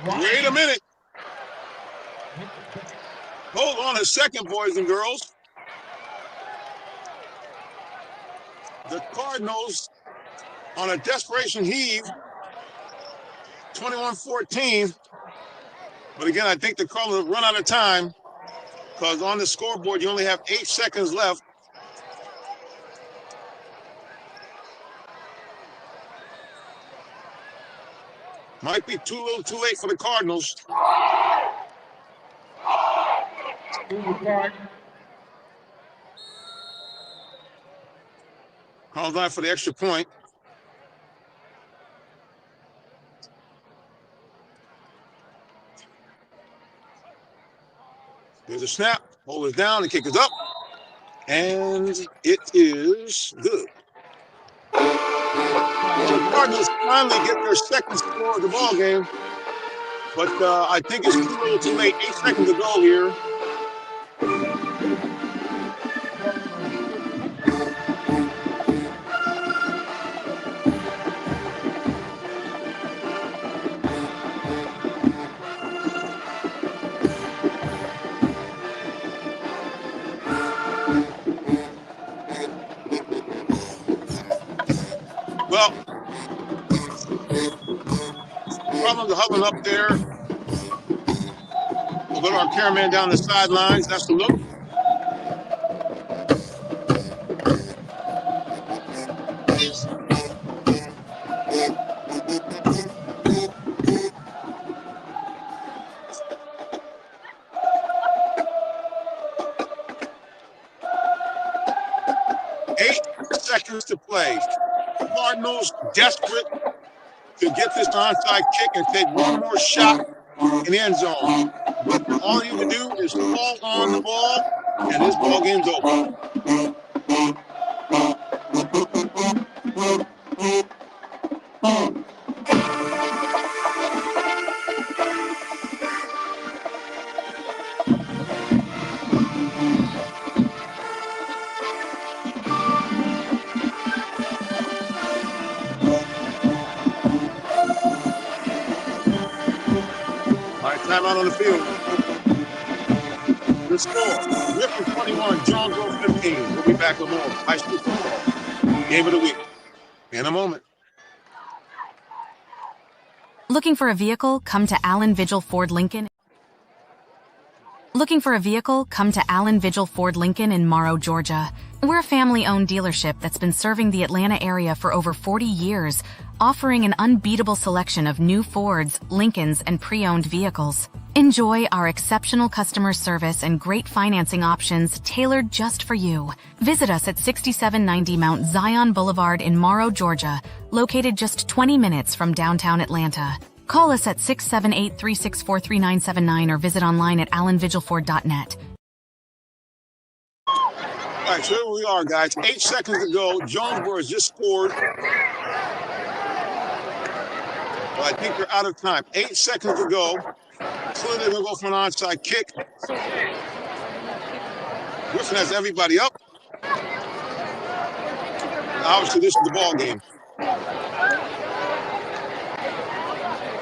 Wait a minute. Hold on a second, boys and girls. The Cardinals, on a desperation heave, 21-14. But again, I think the Cardinals have run out of time because on the scoreboard, you only have 8 seconds left. Might be too little too late for the Cardinals. Cardinals line for the extra point. There's a snap. Hold it down. The kick is up. And it is good. So the Cardinals finally get their second score of the ball game. But I think it's too little too late. 8 seconds to go here. Well, Cardinals are huddling up there. We'll go to our cameraman down the sidelines. That's the look. Seconds to play. Cardinals desperate to get this onside kick and take one more shot in the end zone. But all you can do is fall on the ball, and this ball game's over. Timeout on the field. The score, Griffin 21, Jonesboro 15. We'll be back with more high school football game of the week in a moment. Looking for a vehicle? Come to Allen Vigil Ford Lincoln. Looking for a vehicle? Come to Allen Vigil Ford Lincoln in Morrow, Georgia. We're a family-owned dealership that's been serving the Atlanta area for over 40 years, offering an unbeatable selection of new Fords, Lincolns, and pre-owned vehicles. Enjoy our exceptional customer service and great financing options tailored just for you. Visit us at 6790 Mount Zion Boulevard in Morrow, Georgia, located just 20 minutes from downtown Atlanta. Call us at 678-364-3979 or visit online at allenvigilford.net. All right, so here we are, guys. 8 seconds to go. Jonesboro has just scored. But I think they're out of time. 8 seconds to go. Clearly, they're going to go for an onside kick. Griffin has everybody up. Obviously, this is the ball game.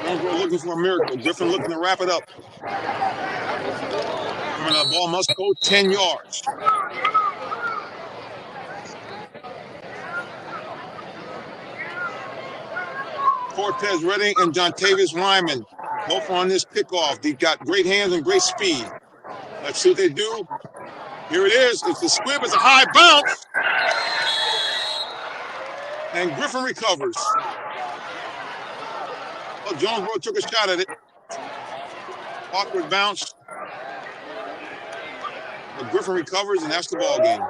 Jonesboro looking for a miracle. Griffin looking to wrap it up. Remember, the ball must go 10 yards. Cortez Redding and Jontavius Wyman, both on this kickoff. They've got great hands and great speed. Let's see what they do. Here it is. It's the squib. It's a high bounce. And Griffin recovers. Well, Jonesboro took a shot at it. Awkward bounce. but Griffin recovers, and that's the ball game.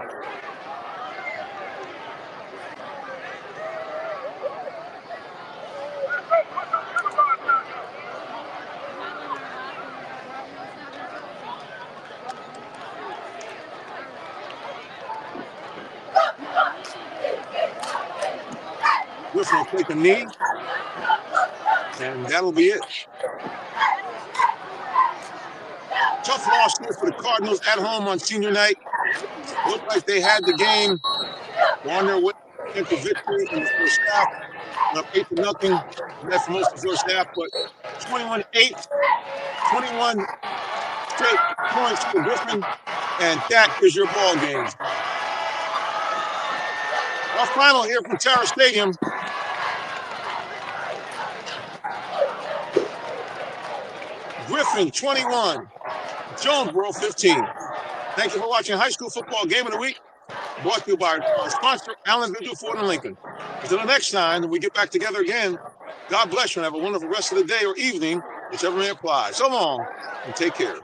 Griffin will take a knee, and that'll be it. Tough loss here for the Cardinals at home on senior night. Looked like they had the game on their way to victory in the first half. Up 8-0, led for most of the first half, but 21-8, 21 straight points for Griffin, and that is your ball game. Our final here from Terra Stadium. Griffin 21, Jonesboro 15. Thank you for watching High School Football Game of the Week, brought to you by our sponsor, Allen Vigil Ford and Lincoln. Until the next time that we get back together again, God bless you and have a wonderful rest of the day or evening, whichever may apply. So long and take care.